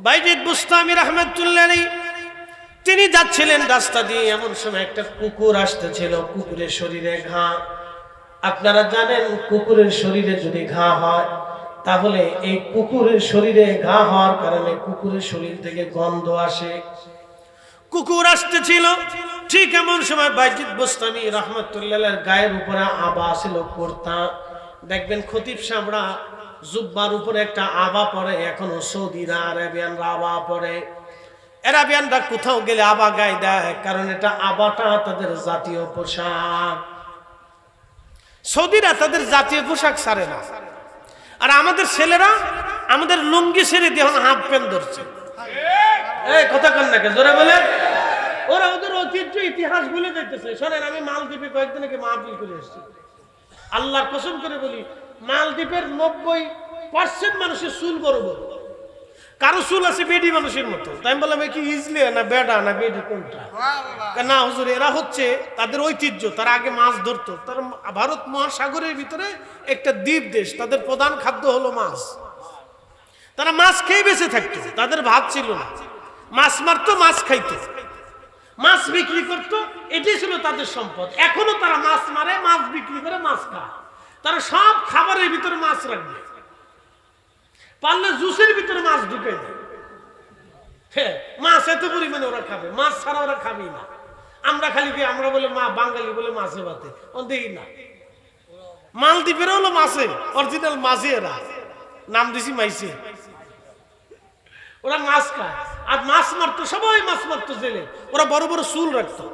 বাইজিদ বুস্তামি রাহমাতুল্লাহ আলাইহি তিনি যাচ্ছিলেন রাস্তা দিয়ে, এমন সময় একটা কুকুর আসতেছিল। কুকুরের শরীরে ঘা। আপনারা জানেন কুকুরের শরীরে যদি ঘা হয় তাহলে এই কুকুরের শরীরে ঘা হওয়ার কারণে কুকুরের শরীর থেকে গন্ধ আসে। কুকুর আসতেছিল, ঠিক এমন সময় বাইজিদ বুস্তামি রাহমাতুল্লাহ আলাইহির গায়ের উপরে আবা ছিল কুর্তা। দেখবেন খতিব সাহেবরা জুব্বার উপরে একটা আবা পরে, এখনো সৌদিরা আরাবিয়ানরা আবা পরে। আরাবিয়ানরা কোথাও গেলে আবা গায়ে দেয়, কারণ এটা আবাটা তাদের জাতীয় পোশাক। সৌদিরা তাদের জাতীয় পোশাক ছাড়ে না, আর আমাদের ছেলেরা আমাদের লুঙ্গি ছেড়ে দিয়ে হাফ প্যান্ট ধরছে। এই কথা কন নাকি জোরে বলে? ওরা ওদের ঐতিহ্য ইতিহাস ভুলে যাইতেছে। শোনেন, আমি মালদ্বীপে কয়েকদিন আগে মাহফিল করে এসেছি। আল্লাহর কসম করে বলি, মালদ্বীপের 90% মানুষের চুল বড় বড়, কারো চুল আছে বেডি মানুষের মতো। তাই আমি বললাম কি ইজলে না বেডা না বেডি কোনটা? না হুজুর, এরা হচ্ছে তাদের ঐতিহ্য। তারা আগে মাছ ধরতো। তারা ভারত মহাসাগরের ভিতরে একটা দ্বীপ দেশ, তাদের প্রধান খাদ্য হলো মাছ। তারা মাছ খেয়ে বেঁচে থাকতো, তাদের ভাত ছিল না। মাছ মারতো, মাছ খাইতো, মাছ বিক্রি করতো, এটাই ছিল তাদের সম্পদ। এখনো তারা মাছ মারে, মাছ বিক্রি করে, মাছ খায়। তারা সব খাবারের ভিতরে মাছ রাখবে, পারলে জুসের ভিতরে মাছ ঢুকে দেয়। হ্যাঁ, মাছ এত পরিমাণে ওরা খাবে, মাছ ছাড়া ওরা খাবেই না। আমরা খালি আমরা বলে মা বাঙালি বলে মাছে ভাতে দেখি না। মালদ্বীপের হলো মাছে, অরিজিনাল মাছে। এরা নাম দিছি মাইছে। ওরা মাছ খায় আর মাছ মারতো, সবাই মাছ মারতো জেলে। ওরা বড় বড় চুল রাখতো।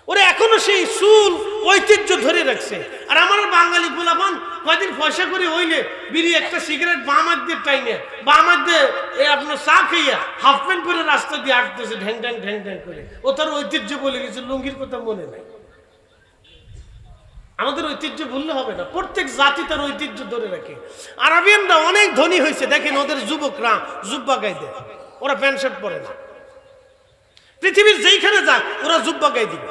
ওরা এখনো সেই চুল ঐতিহ্য ধরে রাখছে। আর আমার বাঙালি গোলাপান কয়দিন পয়সা করে হইলে বিড়ি একটা সিগারেট বামার দিয়ে টাইনে, বামার দিয়ে আপনার চা খাইয়া হাফ প্যান্ট পরে রাস্তা দিয়ে আটতেছে ঢ্যাং ঢ্যাং ঢ্যাং ঢ্যাং করে। ও তার ঐতিহ্য বলে গেছে, লুঙ্গির কথা মনে নাই। আমাদের ঐতিহ্য ভুললে হবে না। প্রত্যেক জাতি তার ঐতিহ্য ধরে রাখে। আরবিয়ানরা অনেক ধনী হয়েছে, দেখেন ওদের যুবকরা জুব্বা গায়ে দেয়, ওরা প্যান্ট শার্ট পরে না। পৃথিবীর যেইখানে যাক ওরা জুব্বা গায়ে দিবে,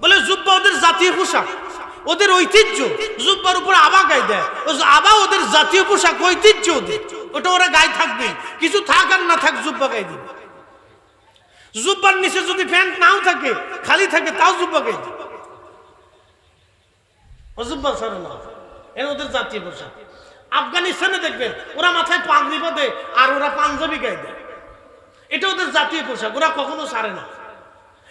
বলে জুব্বা ওদের জাতীয় পোশাক, ওদের ঐতিহ্য। জুব্বার উপর আবা গায়ে দেয়, আবা ওদের জাতীয় পোশাক, ঐতিহ্য ওদের, ওটা ওরা গায়ে থাকবে। কিছু থাক আর না থাক জুব্বা গায়ে দিবে। জুব্বার নিচে যদি প্যান্ট নাও থাকে, খালি থাকে, তাও জুব্বা গায়ে দিবে। জুব্বা ছাড়া না, এর ওদের জাতীয় পোশাক। আফগানিস্তানে দেখবেন ওরা মাথায় পাগড়ি বাঁধে আর ওরা পাঞ্জাবি গায়ে দেয়, এটা ওদের জাতীয় পোশাক। ওরা কখনো ছাড়ে না,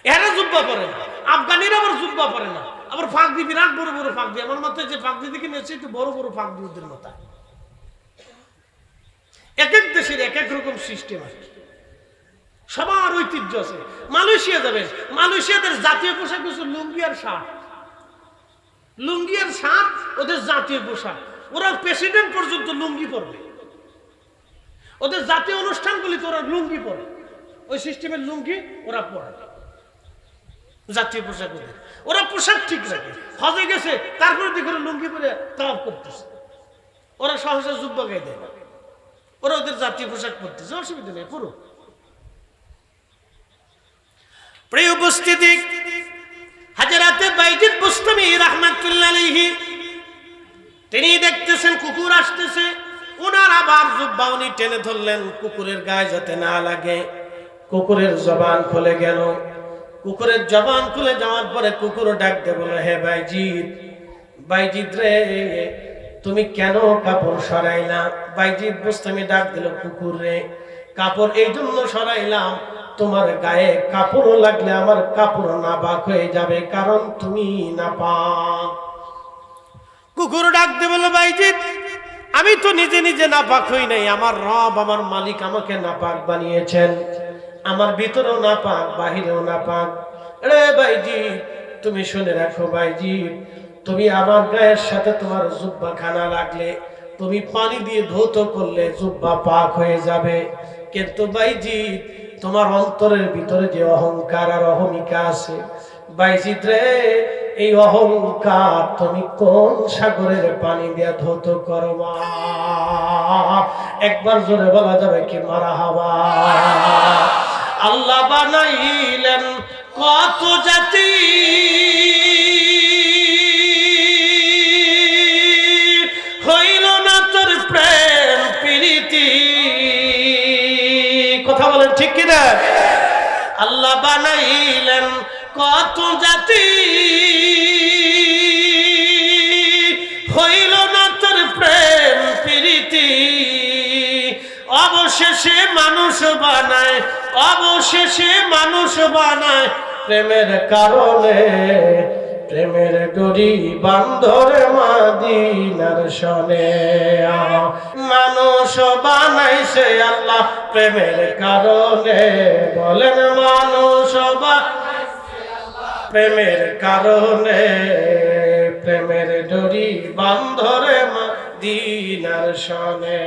এরা জুব্বা পরে না। আফগানিরা আবার জুব্বা পরে না, আবার ফাঁকদি, বিরাট বড় বড় ফাঁকদি। আমার মাথায় যে ফাঁকদি দেখে নিয়েছে একটু বড় বড় ফাঁকদি ওদের মাথায়। এক এক দেশের এক এক রকম সিস্টেম আছে, সবার ঐতিহ্য আছে। মালয়েশিয়া যাবেন, মালয়েশিয়াদের জাতীয় পোশাক হচ্ছে লুঙ্গি আর শার্ট। লুঙ্গি আর শার্ট ওদের জাতীয় পোশাক। ওরা প্রেসিডেন্ট পর্যন্ত লুঙ্গি পরবে। ওদের জাতীয় অনুষ্ঠানগুলিতে ওরা লুঙ্গি পরে, ওই সিস্টেমের লুঙ্গি ওরা পরে, জাতীয় পোশাক ওদের। ওরা পোশাক ঠিক রাখে। হজে গেছে, তারপরে দেখে লুঙ্গি পরে তাওয়াফ করতেছে। ওরা সহজে জুব্বা গায়ে দেয় না, ওরা ওদের জাতীয় পোশাক পরতেছে, অসুবিধা নেই, পুরো। প্রিয় উপস্থিতি, হাজরাতে বাইজিদ বুস্তামি রাহমাতুল্লাহ আলাইহি তিনি দেখতেছেন কুকুর আসতেছে। ওনার আবার জুব্বা উনি টেনে ধরলেন, কুকুরের গায়ে যাতে না লাগে। কুকুরের জবান খুলে গেল। কুকুরের জবান খুলে যাওয়ার পরে কুকুর ডাক দিয়ে বলে, হে বাইজিদ, বাইজিদ রে, তুমি কেন কাপড় সরাইলা? বাইজিদ বুস্তামি ডাক দিল, কুকুর রে, কাপড় এই জন্য সরাইলাম, তোমার গায়ে কাপড় লাগলে আমার কাপড় নাপাক হয়ে যাবে, কারণ তুমি নাপাক। কুকুর ডাক দিয়ে বলে, বাইজিদ, আমি তো নিজে নিজে নাপাক হই নাই, আমার রব, আমার মালিক আমাকে নাপাক বানিয়েছেন। আমার ভিতরেও নাপাক, বাহিরেও নাপাক। রে বাইজিদ, তুমি শুনে রাখো বাইজিদ, তুমি আমার গায়ের সাথে তোমার জুব্বা খানা লাগলে, তুমি পানি দিয়ে ধৌত করলে জুব্বা পাক হয়ে যাবে। কিন্তু বাইজিদ, তোমার অন্তরের ভিতরে যে অহংকার আর অহমিকা আছে, বাইজিদ রে, এই অহংকার তুমি কোন সাগরের পানি দিয়ে ধৌত করবা? একবার জোরে বলা যাবে কি মারহাবা? আল্লাহ বানাইলেন কত জাতি, হইল না তোর প্রেম প্রীতি। কথা বলেন ঠিক কিনা? আল্লাহ বানাইলেন কত জাতি, হইল না তোর প্রেম প্রীতি, অবশেষে মানুষ বানায়, অবশেষে মানুষ বানায় প্রেমের কারণে, প্রেমের ডোরি বান্ধরে মাদিনার শনে। মানুষ বানাইছে আল্লাহ প্রেমের কারণে, বলেন মানুষ প্রেমের কারণে, প্রেমের ডোরি বান্ধরে মাদিনার শনে।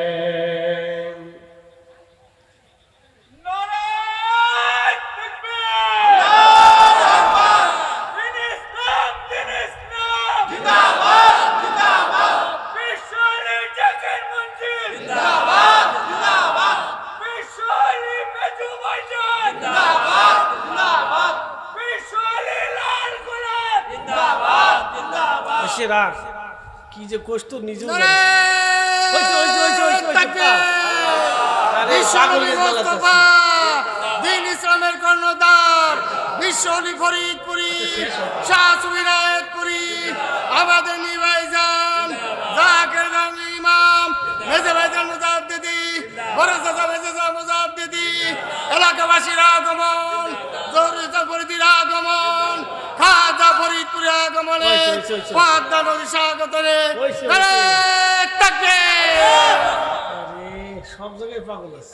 কি যে কষ্ট নিজেও দিন ইসলামের কর্ণধার বিশ্বলি ফরিদপুরি শাহ সুবিনায়তপুরি আমাদের নিভাইজান জাকের জং ইমাম মেজে ভাইজান মুজাদ্দিদি বড় চাচা মেজে চাচা মুজাদ্দিদি এলাকাবাসীর আগমন জরুরি ফরিদির আগমন খাজা ফরিদপুরের আগমনে পদ্মা নদী স্বাগতরে সব জায়গায় পাগল আছে,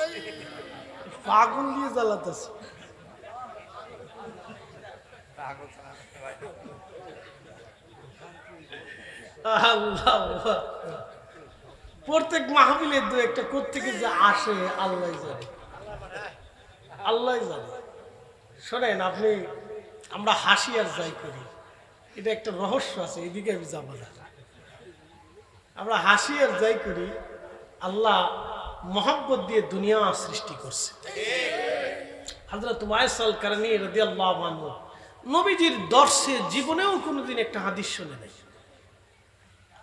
পাগল দিয়ে জ্বালাতেছে। প্রত্যেক মাহফিলের দু একটা কোত্থেকে যে আসে আল্লাহ জানে, আল্লাহ জানে। শোনেন আপনি, আমরা হাসি আর যাই করি, এটা একটা রহস্য আছে, এদিকে আমি যাবো না। আমরা হাসি আর যাই করি, আল্লাহ মোহাব্বত দিয়ে দুনিয়া সৃষ্টি করছে। হযরত ওয়াইসাল কারনী রাদিয়াল্লাহু আনহু নবীজির দর্শে জীবনেও কোনোদিন একটা হাদিস শুনে নাই।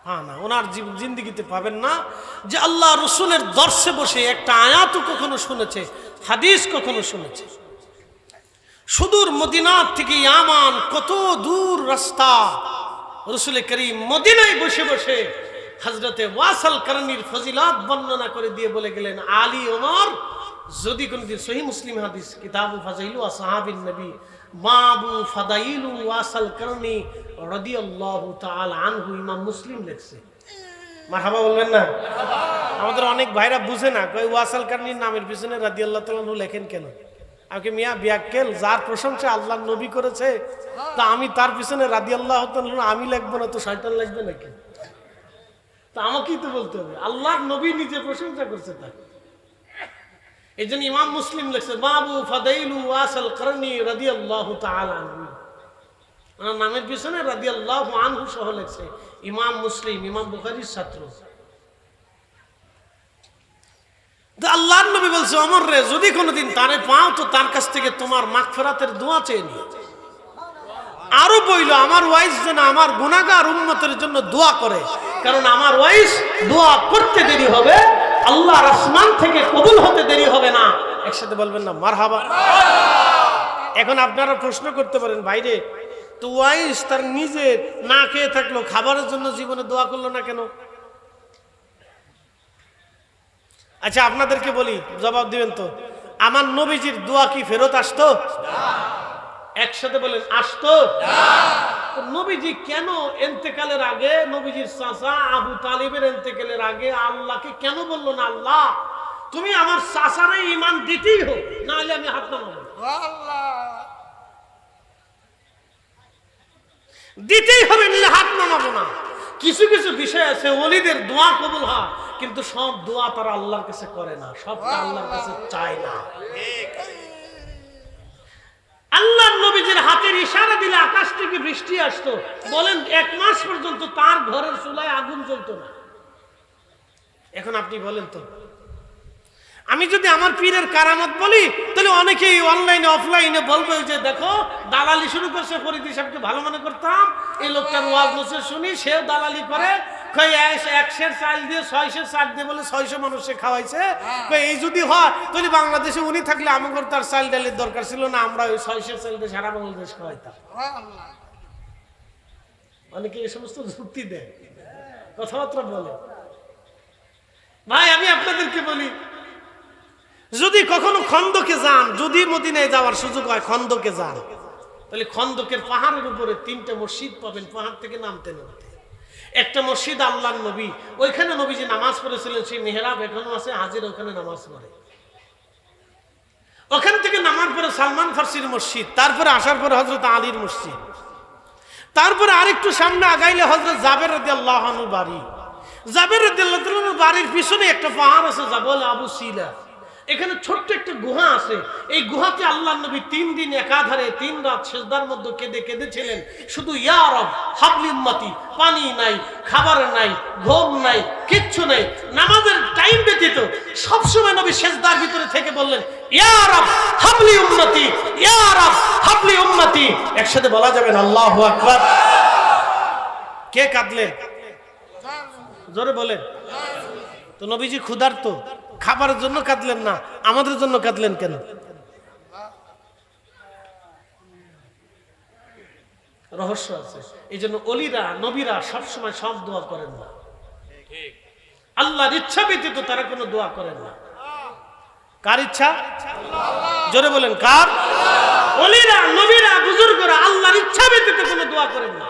হ্যাঁ না, ওনার জিন্দেগিতে পাবেন না যে আল্লাহ রসুলের দর্শে বসে একটা আয়াতও কখনো শুনেছে, হাদিস কখনো শুনেছে। সুদূর মদিনার থেকে ইয়ামান, কত দূর রাস্তা, রসুল করিম মদিনায় বসে বসে হযরতে ওয়াসাল কারনীর ফজিলাত বর্ণনা করে দিয়ে বলে গেলেন, আলী ওমর যদি কোনদিন সহিহ মুসলিম হাদিস কিতাবু ফাজাইলু আসহাবিন নবী বাবু ফাদাইলু ওয়াসাল কারনী রাদিয়াল্লাহু তাআলা আনহু, ইমাম মুসলিম লেখছে। মারহাবা বলবেন না? আমাদের অনেক ভাইরা বুঝে না, কই ওয়াসাল কারনীর নামের পিছনে রাদিয়াল্লাহু তাআলা আনহু লেখেন কেন? আমাকে মিয়া বিয়াক্কেল, যার প্রশংসা আল্লাহর নবী করেছে, তা আমি তার পিছনে রাদিয়াল্লাহু তাআলা আমি লিখবো না তো শয়তান লিখবে নাকি? তা আমাকেই তো বলতে হবে, আল্লাহর নবী নিজে প্রশংসা করছে তার। এই জন্য ইমাম মুসলিম লেখছে বাবু ফাদাইলু ওয়াসাল কারনী রাদিয়াল্লাহু তাআলা আনহু, ওনার নামের পিছনে রাদিয়াল্লাহু আনহু সহ লেখছে। ইমাম মুসলিম, ইমাম বুখারীর ছাত্র। আল্লাহর নবী বলছে, ওমর রে যদি কোনোদিন তারে পাও তো তার কাছ থেকে তোমার মাগফিরাতের দোয়া চেয়ে নিও। আরো বইল, আমার ওয়াইস যেন আমার গুনাহগার উম্মতের জন্য দোয়া করে, কারণ আমার ওয়াইস দোয়া করতে দেরি হবে, আল্লাহর আসমান থেকে কবুল হতে দেরি হবে না। একসাথে বলবেন না মারহাবা? এখন আপনারা প্রশ্ন করতে পারেন, ভাইরে তো ওয়াইস তার নিজে না খেয়ে থাকলো, খাবারের জন্য জীবনে দোয়া করলো না কেন? আচ্ছা আপনাদেরকে বলি, জবাব দিবেন তো, আমার নবীজির দোয়া কি ফেরত আসতো? একসাথে বলেন, আসতো? নবীজি কেন এন্তেকালের আগে, নবীজির চাচা আবু তালিবের এন্তেকালের আগে আল্লাহকে কেন বললো না, আল্লাহ তুমি আমার চাচারে ঈমান দিতেই হোক, না হলে আমি হাত নামাবো, দিতেই হবে, নিলে হাত নামাবো না। কিছু কিছু বিষয় আছে ওলিদের দোয়া কবুল হয়, কিন্তু সব দোয়া তারা আল্লাহর কাছে করে না, সবটা আল্লাহর কাছে চায় না। আল্লাহর নবীজির হাতের ইশারা দিলে আকাশ থেকে বৃষ্টি আসতো, বলেন 1 মাস পর্যন্ত তার ঘরের চুলায় আগুন জ্বলতো না। এখন আপনি বলেন তো, আমি যদি আমার পীরের কারামত বলি, তাহলে অনেকেই অনলাইনে অফলাইনে বলবে যে দেখো দালালি শুরু করছে, ফরিদি সাহেবকে ভালো মনে করতাম, এই লোকটার ওয়াজ নসিহত শুনি, সেও দালালি করে, কই 100 চাল দিয়ে 600 চাল দিয়ে বলে 600 মানুষে খাওয়াইছে। কই এই যদি হয় তাহলে বাংলাদেশে উনি থাকলে আমাদের তার চাল ডালের দরকার ছিল না, আমরা ওই 600 চাল দিয়ে সারা বাংলাদেশ খাওয়াইতাম। অনেকে এই সমস্ত যুক্তি দেয়, কথাবার্তা বলে। ভাই আমি আপনাদেরকে বলি, যদি কখনো খন্দকে যান, যদি মদিনায় যাওয়ার সুযোগ হয় খন্দকে যান, তাহলে খন্দকের পাহাড়ের উপরে 3টা মসজিদ পাবেন পাহাড় থেকে নামতে নামতে। একটা মসজিদ আল্লাহর নবী, ওইখানে নবীজি নামাজ পড়েছিলেন, সেই মেহরাব এখনো আছে, হাজির ওখানে নামাজ পড়ে। ওখান থেকে নামার পরে সালমান ফার্সির মসজিদ, তারপরে আসার পরে হযরত আলীর মসজিদ, তারপরে আরেকটু সামনে আগাইলে হযরত জাবের রাদিয়াল্লাহু আনহুর বাড়ি। জাবের রাদিয়াল্লাহু আনহুর বাড়ির পিছনে একটা পাহাড় আছে জাবল আবু সিলা, এখানে ছোট্ট একটা গুহা আছে। এই গুহাতে আল্লাহর নবী 3 দিন একাধারে 3 রাত সিজদার মধ্যে কেঁদেছিলেন, শুধু ইয়া রব হাবলি উম্মতি, পানি নাই, খাবার নাই, ঘুম নাই, কিচ্ছু নাই, নামাজের টাইম ব্যতীত সবসময় নবী সিজদার ভিতরে থেকে বললেন ইয়া রব হাবলি উম্মতি, ইয়া রব হাবলি উম্মতি। একসাথে বলা যাবে না আল্লাহু আকবার? কে কাঁদলেন জোরে বলেন? তো নবীজি ক্ষুধার্ত, খাবারের জন্য কাঁদলেন না, আমাদের জন্য কাঁদলেন কেন? রহস্য আছে। এই জন্য অলিরা নবীরা সবসময় সব দোয়া করেন না, আল্লাহর ইচ্ছা ব্যতীত তারা কোনো দোয়া করেন না। কার ইচ্ছা? জোরে বলেন কার? অলিরা নবীরা বুজুর্গরা আল্লাহর ইচ্ছা ব্যতীত কোনো দোয়া করেন না।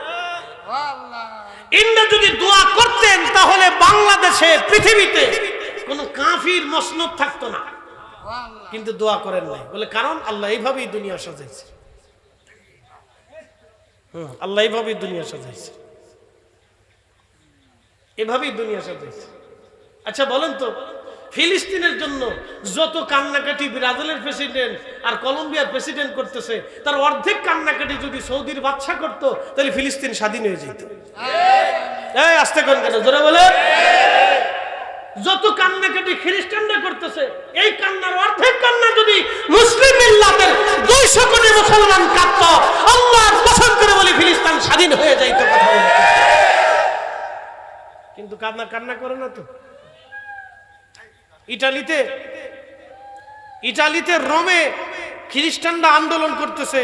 ইন্দ্র যদি দোয়া করতেন তাহলে বাংলাদেশে পৃথিবীতে কোন কাফির মসনদ থাকতো না, কিন্তু দোয়া করেন নাই বলে, কারণ আল্লাহ এইভাবেই দুনিয়া সাজাইছে। আল্লাহ এইভাবেই দুনিয়া সাজাইছে, এভাবেই দুনিয়া সাজাইছে। আচ্ছা বলেন তো, ফিলিস্তিনের জন্য যত কান্নাকাটি ব্রাজিলের প্রেসিডেন্ট আর কলম্বিয়ার প্রেসিডেন্ট করতেছে, তার অর্ধেক কান্নাকাটি যদি সৌদির বাদশা করতো তাহলে ফিলিস্তিন স্বাধীন হয়ে যেত। এই আস্তে কোন কেন জোরে বলে? যত কান্নাকাটি খ্রিস্টানরা করতেছে, এই কান্নার অর্ধেক কান্না যদি মুসলিম মিল্লাতের 200 কোটি মুসলমান কাঁদতো, আল্লাহর কসম করে বলি ফিলিস্তিন স্বাধীন হয়ে যাইত। কথা বলতে কিন্তু কান্না করে না তো। ইটালিতে রোমে খ্রিস্টানরা আন্দোলন করতেছে,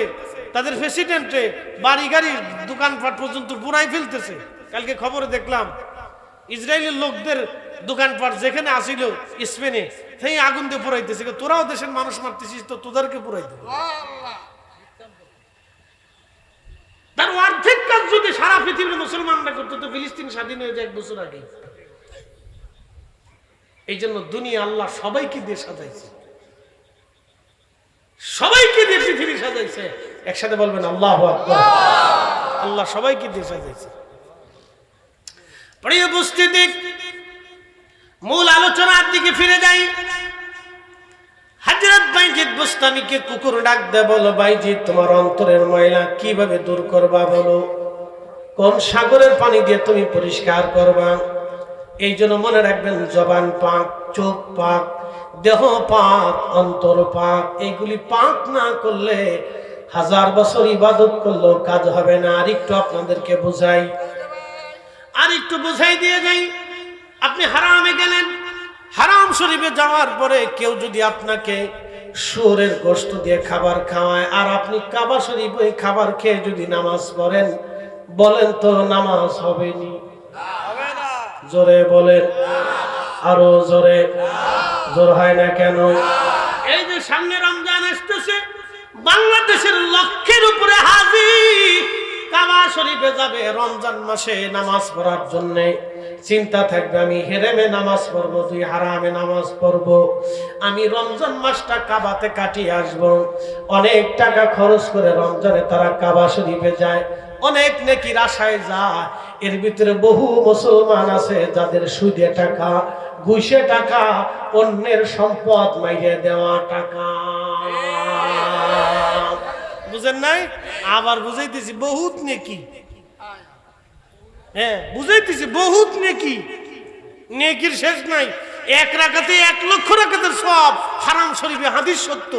তাদের প্রেসিডেন্টে বাড়ি গাড়ি দোকানপাট পর্যন্ত পুরাই ফেলতেছে। কালকে খবরে দেখলাম ইসরায়েলের লোকদের দোকানপাট যেখানে আসিল স্পেনে, সেই আগুন দিয়ে পুরাইতেছে। তোরাও দেশের মানুষ মারতেছিস, তো তোদেরকে পুরাই দেবে। তার অর্ধেক কাজ যদি সারা পৃথিবীর মুসলমানরা করতো তো ফিলিস্তিন স্বাধীন হয়ে যায় 1 বছর আগে। এই জন্য দুনিয়া আল্লাহ সবাইকে দিয়ে সাজাইছে, সবাইকে দিয়ে পৃথিবী সাজাইছে। একসাথে বলবেন আল্লাহু আকবার। আল্লাহ সবাইকে দিয়ে সাজাইছে। প্রিয় উপস্থিতি, মূল আলোচনার দিকে ফিরে যাই। হযরত বাইজিদ বুস্তামিকে কুকুর ডাক দেয়, বলো বাইজিদ তোমার অন্তরের ময়লা কিভাবে দূর করবা বলো, কোন সাগরের পানি দিয়ে তুমি পরিষ্কার করবা? এই জন্য মনে রাখবেন, জবান পাক, চোখ পাক, দেহ পাক, অন্তর পাক। এইগুলি পাক না করলে 1000 বছর ইবাদত করলেও কাজ হবে না। আর একটু আপনাদেরকে বুঝাই, আর একটু বুঝাই দিয়ে যাই। আপনি হারামে গেলেন, হারাম শরীফে যাওয়ার পরে কেউ যদি আপনাকে শুয়োরের গোশত দিয়ে খাবার খাওয়ায়, আর আপনি কাবা শরীফ ওই খাবার খেয়ে যদি নামাজ পড়েন, বলেন তো নামাজ হবে নি? জোরে বলেন, আরো জোরে। জোর হয় না কেন? এই যে সামনে রমজান আসতেছে, বাংলাদেশের লক্ষের উপরে হাজি কাবা শরীফে যাবে রমজান মাসে নামাজ পড়ার জন্য। চিন্তা থাকবে, আমি হেরেমে নামাজ পড়বো, তুই হারামে নামাজ পড়বো। আমি রমজান মাসটা কাবাতে কাটিয়ে আসবো। অনেক টাকা খরচ করে রমজানে তারা কাবা শরীফে যায়, অনেক নেকির আশায় যায়। এর ভিতরে বহু মুসলমান আছে যাদের সুদে টাকা, ঘুষে টাকা, অন্যের সম্পদ মাইরে দেওয়া টাকা। বুঝেন নাই? আবার বুঝাইতেছি বহুত নেকি। হ্যাঁ বুঝাইতেছি বহুত নেকি, নেকির শেষ নাই। 1 রাকাতে 1 লক্ষ রাকাতের সওয়াব হারাম শরীফে হাদিস সত্য।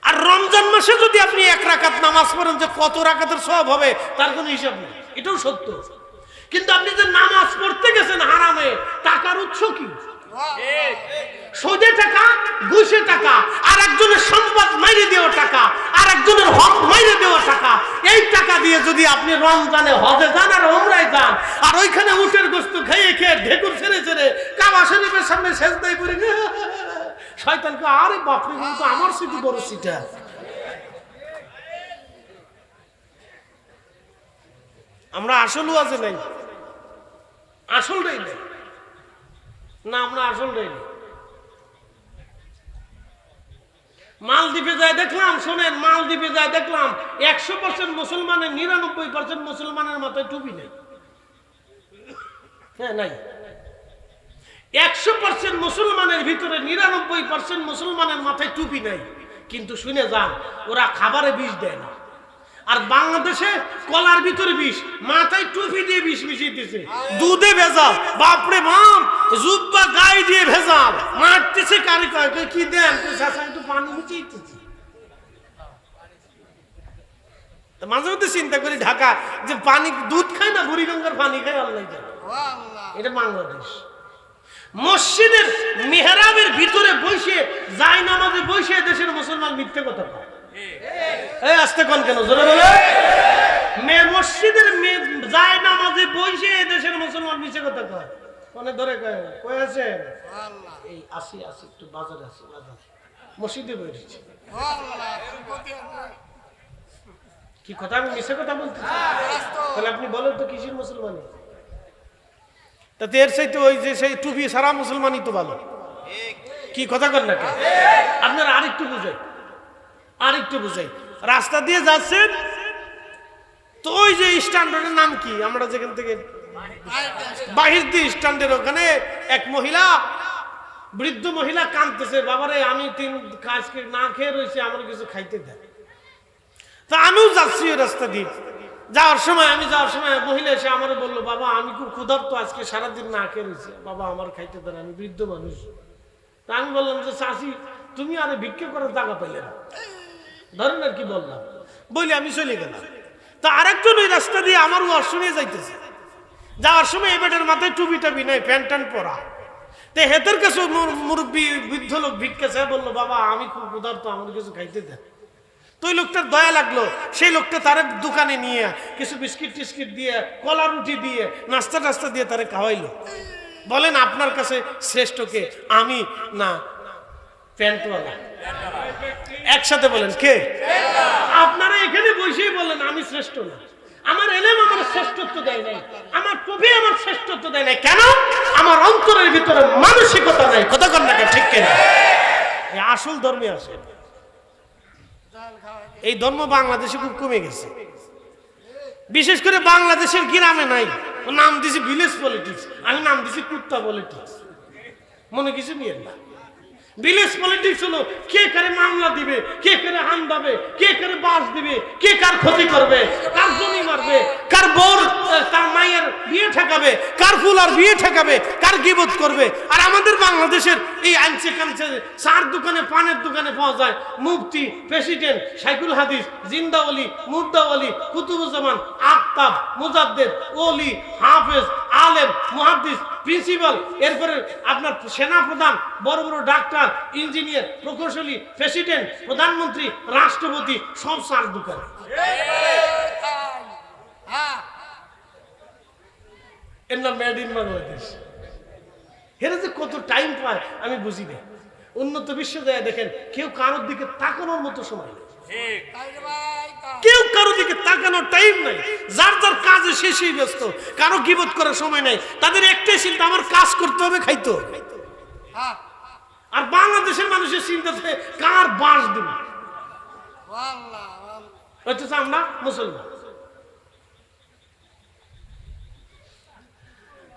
আর রমজান মাসে যদি আপনি 1 রাকাত নামাজ পড়েন, যে কত রাকাতের সওয়াব হবে তার কোনো হিসাব নেই, এটাও সত্য। কিন্তু আপনি যে নামাজ পড়তে গেছেন হারামে, টাকার উৎস কি? সুদে টাকা, ঘুষে টাকা, আর একজনের সম্পদ মাইরে দেওয়া টাকা, আর একজনের হক মাইরে দেওয়া টাকা। এই টাকা দিয়ে যদি আপনি রমজানে হজে যান আর ওমরায় যান, আর ওইখানে উটের গোশত খেয়ে খেয়ে ঢেকুর ছেড়ে ছেড়ে কাবা শরীফের সামনে সেজদায় পড়ে শয়তানকে, আরে বাপরে, তো আমার সিটি বড় সিটা। আমরা আসল ওয়াজে নাই, আসলটাই নেই না, আমরা আসলটাই নেই। মালদ্বীপে যায় দেখলাম, শোনেন, মালদ্বীপে যায় দেখলাম 100% মুসলমানের 99% মুসলমানের মাথায় টুপি নেই। হ্যাঁ, নাই। 100% মুসলমানের ভিতরে 99% মুসলমানের মাথায় টুপি নেই, কিন্তু শুনে যান, ওরা খাবারে বিষ দেয় না। আর বাংলাদেশে কলার ভিতরে বিষ, মাথায় টুপি দিয়ে বিষ মিশিয়ে দিতেছে, দুধে ভেজাল, বাপরে বাপ, জুব্বা গায়ে দিয়ে ভেজাল, মারতেছে কারে কয় কি দেন, একটু পানি মিশিয়ে দিতেছে। মাঝে মধ্যে চিন্তা করি ঢাকা যে পানি, দুধ খায় না, বুড়িগঙ্গার পানি খায়, আল্লাহ জানে। এটা বাংলাদেশ। মসজিদের মেহরাবের ভিতরে বসে, যায় নামাজে বসে দেশের মুসলমান মিথ্যে কথা কয়। এই আসতে কোন কেন জোরে বলে? মসজিদের যায় নামাজে বসে দেশের মুসলমান মিথ্যে কথা কয়। কোনে ধরে কয়, কই আছে? এই আসি একটু বাজারে আসি, বাজারে মসজিদে বসেছি। কি কথা, আমি মিথ্যে কথা বলতেছি? তাহলে আপনি বলেন তো কিসের মুসলমানি? তাতে এর চাইতে ওই যে সেই টুপি সারা মুসলমানই তো ভালো। কি কথা কর না? আপনারা আরেকটু বুঝাই, রাস্তা দিয়ে যাচ্ছেন তো ওই যে স্ট্যান্ডের নাম কি, আমরা যেখান থেকে বাহির দিয়ে স্ট্যান্ডের ওখানে এক মহিলা, বৃদ্ধ মহিলা কাঁদতেছে, বাবারে আমি 3 আজকে না খেয়ে রয়েছে, আমার কিছু খাইতে দেয়। তা আমিও যাচ্ছি ওই রাস্তা দিয়ে, যাওয়ার সময় মহিলা এসে আমার বললো, বাবা আমি খুব ক্ষুধার্ত, আজকে সারাদিন না খেয়ে রয়েছে, বাবা আমার খাইতে দেন, আমি বৃদ্ধ মানুষ। তা আমি বললাম যে চাচি তুমি আরে ভিক্ষা করার জায়গা পেলে না, ধরেন আর কি বললাম, বলি আমি চলে গেলাম। তা আরেকজন ওই রাস্তা দিয়ে আমার ওয়াজ শুনে যাইতেছে, যাওয়ার সময় এবারের মাথায় টুপি টাপি নাই, প্যান্ট ট্যান্ট পরা। তো হেতের কাছে মুরব্বী বৃদ্ধ লোক ভিক্ষা চায়, বললো বাবা আমি খুব ক্ষুধার্ত, আমার কিছু খাইতে দেন। তো ওই লোকটার দয়া লাগলো, সেই লোকটা তার দোকানে নিয়ে কিছু বিস্কিট টিস্কিট দিয়ে, কলা রুটি দিয়ে, নাস্তা টাস্তা দিয়ে তারে খাওয়াইলো। বলেন আপনার কাছে শ্রেষ্ঠ কে, আমি না প্যান্টওয়ালা? একসাথে বলেন কে? আপনারা এখানে বসেই বলেন আমি শ্রেষ্ঠ না, আমার এলেম আমার শ্রেষ্ঠত্ব দেয় নাই, আমার টুপি আমার শ্রেষ্ঠত্ব দেয় নাই। কেন? আমার অন্তরের ভিতরে মানসিকতা নাই। কথা কন না, ঠিক কিনা? আসল ধর্মে আসে। এই ধর্ম বাংলাদেশে খুব কমে গেছে, বিশেষ করে বাংলাদেশের গ্রামে নাই। নাম দিছি ভিলেজ পলিটিক্স, আমি নাম দিছি কুত্তা পলিটিক্স। মনে কিছু নিয়ে না, ভিলেজ পলিটিক্স হলো কে কারে মামলা দিবে, কে কারে হামদাবে, কে কারে বাস দিবে, কে কার ক্ষতি করবে, কার জমি মারবে, কার বোর তার মায়ের বিয়ে ঠেকাবে, কার ফুলার বিয়ে ঠেকাবে, কার গিবত করবে। আর আমাদের বাংলাদেশের এই আনছে কানছে চার দোকানে, পানের দোকানে পাওয়া যায় মুফতি, প্রেসিডেন্ট, শাইখুল হাদিস, জিন্দাওয়ালি, মুর্দাওয়ালি, কুতুবুজ্জামান, আফতাব, মুজাদ্দেদ, ওলি, হাফেজ, আলেম, মুহাদ্দিস, প্রিন্সিপাল, এরপরে আপনার সেনা প্রধান, বড় বড় ডাক্তার, ইঞ্জিনিয়ার, প্রকৌশলী, প্রেসিডেন্ট, প্রধানমন্ত্রী, রাষ্ট্রপতি, সব চার দোকান। এর নাম মেড ইন বাংলাদেশ। এরা যে কত টাইম পায় আমি বুঝি না। উন্নত বিশ্ব যায় দেখেন, কেউ কারোর দিকে তাকানোর মতো সময় নেই, কেউ কারো দিকে তাকানোর টাইম নাই, যার যার কাজে শেষই ব্যস্ত, কারো গীবত করার সময় নাই। তাদের একটাই চিন্তা, আমার কাজ করতে হবে, খাইতে হবে। আর বাংলাদেশের মানুষের চিন্তা থাকে কার বাস দিব, অথচ আমরা মুসলমান।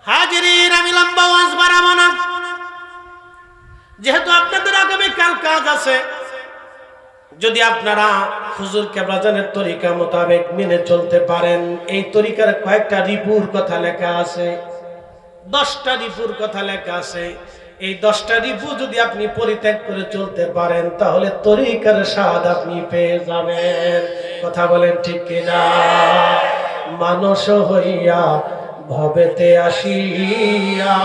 হাজিরিন, আমি লম্বা ওয়াজ বাড়াবো না, যেহেতু আপনাদের আগামী কাল কাজ আছে। যদি আপনারা হুজুর কেবলাজানের তরিকা মোতাবেক মেনে চলতে পারেন, এই তরিকার কয়েকটা রিপুর কথা লেখা আছে, 10টা রিপুর কথা লেখা আছে। এই 10টা রিপু যদি আপনি পরিত্যাগ করে চলতে পারেন, তাহলে তরিকার স্বাদ আপনি পেয়ে যাবেন। কথা বলেন ঠিক কিনা? মানুষ হইয়া ভবেতে আসিয়া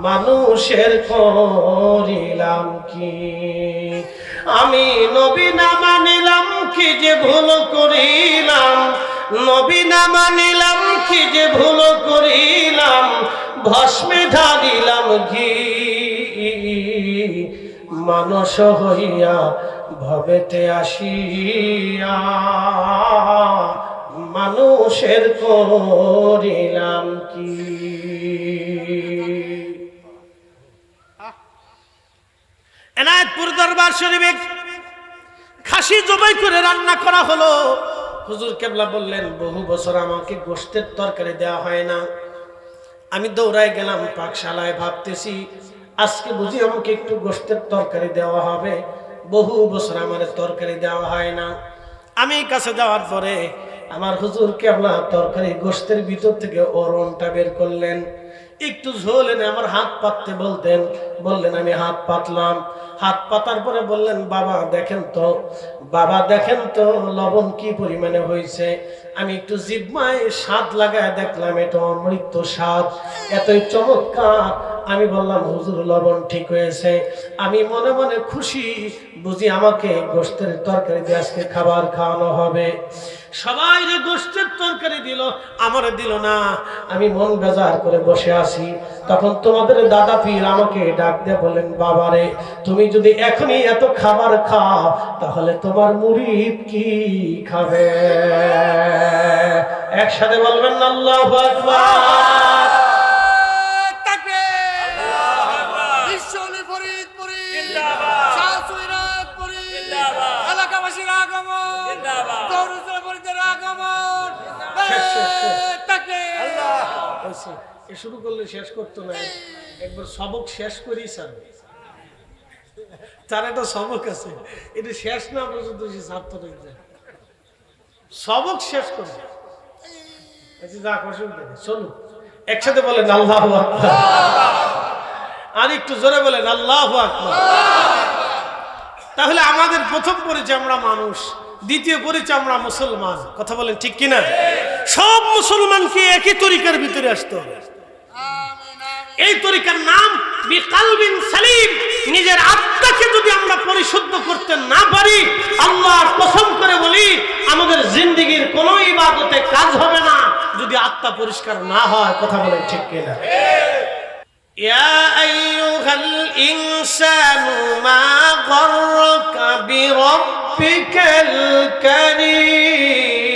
মানুষের করিলাম কি আমি নবী না মানিলাম কি যে ভুল করিলাম নবী না মানিলাম কি যে ভুল করিলাম ভস্মে ঢালিলাম ঘি মানুষ হইয়া ভবেতে আসিয়া মানুষের করিলাম কি এনায়েতপুর দরবার শরীফে খাসি জবাই করে রান্না করা হলো হুজুর কেবলা বললেন বহু বছর আমাকে গোশতের তরকারি দেওয়া হয় না আমি দৌড়ায় গেলাম পাকশালায় ভাবতেছি আজকে বুঝি আমাকে একটু গোশতের তরকারি দেওয়া হবে বহু বছর আমার তরকারি দেওয়া হয় না আমি কাছে যাওয়ার পরে আমার হুজুর কেবলা তরকারি গোশতের ভিতর থেকে অরণটা বের করলেন একটু ঝোল এনে আমার হাত পাততে বললেন আমি হাত পাতলাম হাত পাতার পরে বললেন বাবা দেখেন তো লবণ কি পরিমাণে হয়েছে আমি একটু জিহ্বায় স্বাদ লাগায় দেখলাম এটা অমৃত স্বাদ এতই চমৎকার আমি বললাম হুজুর লবণ ঠিক হয়েছে আমি মনে মনে খুশি বুঝি আমাকে গোশতের তরকারি দিয়ে আজকে খাবার খাওয়ানো হবে সবাই রে গোশতের তরকারি দিল আমারে দিল না আমি মন বেজার করে বসে আছি তখন তোমাদের দাদা পীর আমাকে ডাক দিয়ে বলেন বাবারে তুমি যদি এখনই এত খাবার খাও তাহলে তোমার মুরিদ কি খাবে একসাথে বলবেন না আল্লাহু আকবার বিশ্বলি ফরিদপুরি শাহ সুইরাতপুরি এলাকাবাসীর আগমন দৌড়ুজলা ফরিদের আগমন শুরু করলে শেষ করতো না একবার সবক শেষ করি তার একটা সবক আছে এটা শেষ না পর্যন্ত সে ছাত্র যায় সবক শেষ করবে চলুন একসাথে বলেন আল্লাহু আকবার আর একটু জোরে বলেন আল্লাহু আকবার তাহলে আমাদের প্রথম পরিচয় আমরা মানুষ দ্বিতীয় পরিচয় আমরা মুসলমান কথা বলেন ঠিক কিনা সব মুসলমানকে একই তরিকার ভিতরে আসতে হবে এই তরিকার নাম বিকালবিন সালিম নিজের আত্মাকে যদি আমরা পরিশুদ্ধ করতে না পারি আল্লাহর কসম করে বলি আমাদের জিন্দেগীর কোনো ইবাদতে কাজ হবে না যদি আত্মা পরিষ্কার না হয় কথা বলেন ঠিক কিনা ইয়া আইয়ুহাল ইনসানু মা গররাকা বিরাব্বিকাল কারীম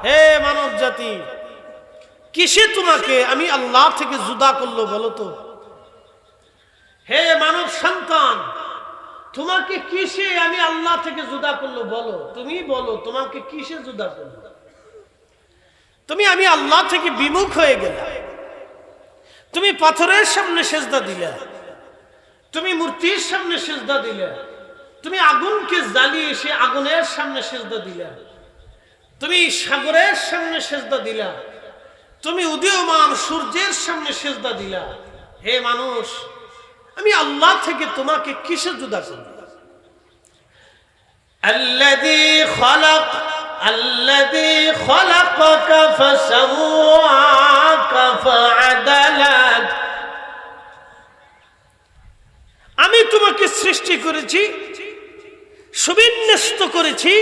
হে মানব জাতি কিসে তোমাকে আমি আল্লাহ থেকে জুদা করলো বলো তো হে মানব সন্তান তোমাকে কিসে আমি আল্লাহ থেকে জুদা করলো বলো তুমি বলো তোমাকে কিসে জুদা করলো তুমি আমি আল্লাহ থেকে বিমুখ হয়ে গেলে তুমি পাথরের সামনে সেজদা দিলে তুমি মূর্তির সামনে সেজদা দিলে তুমি আগুনকে জ্বালিয়ে সে আগুনের সামনে সেজদা দিলে তুমি সাগরের সামনে সেজদা দিলা তুমি উদীয়মান সূর্যের সামনে সেজদা দিলা হে মানুষ আমি আল্লাহ থেকে তোমাকে কিসে জুদা করব الذي خلقك فسواك فعدلك আমি তোমাকে সৃষ্টি করেছি সুবিন্যস্ত করেছি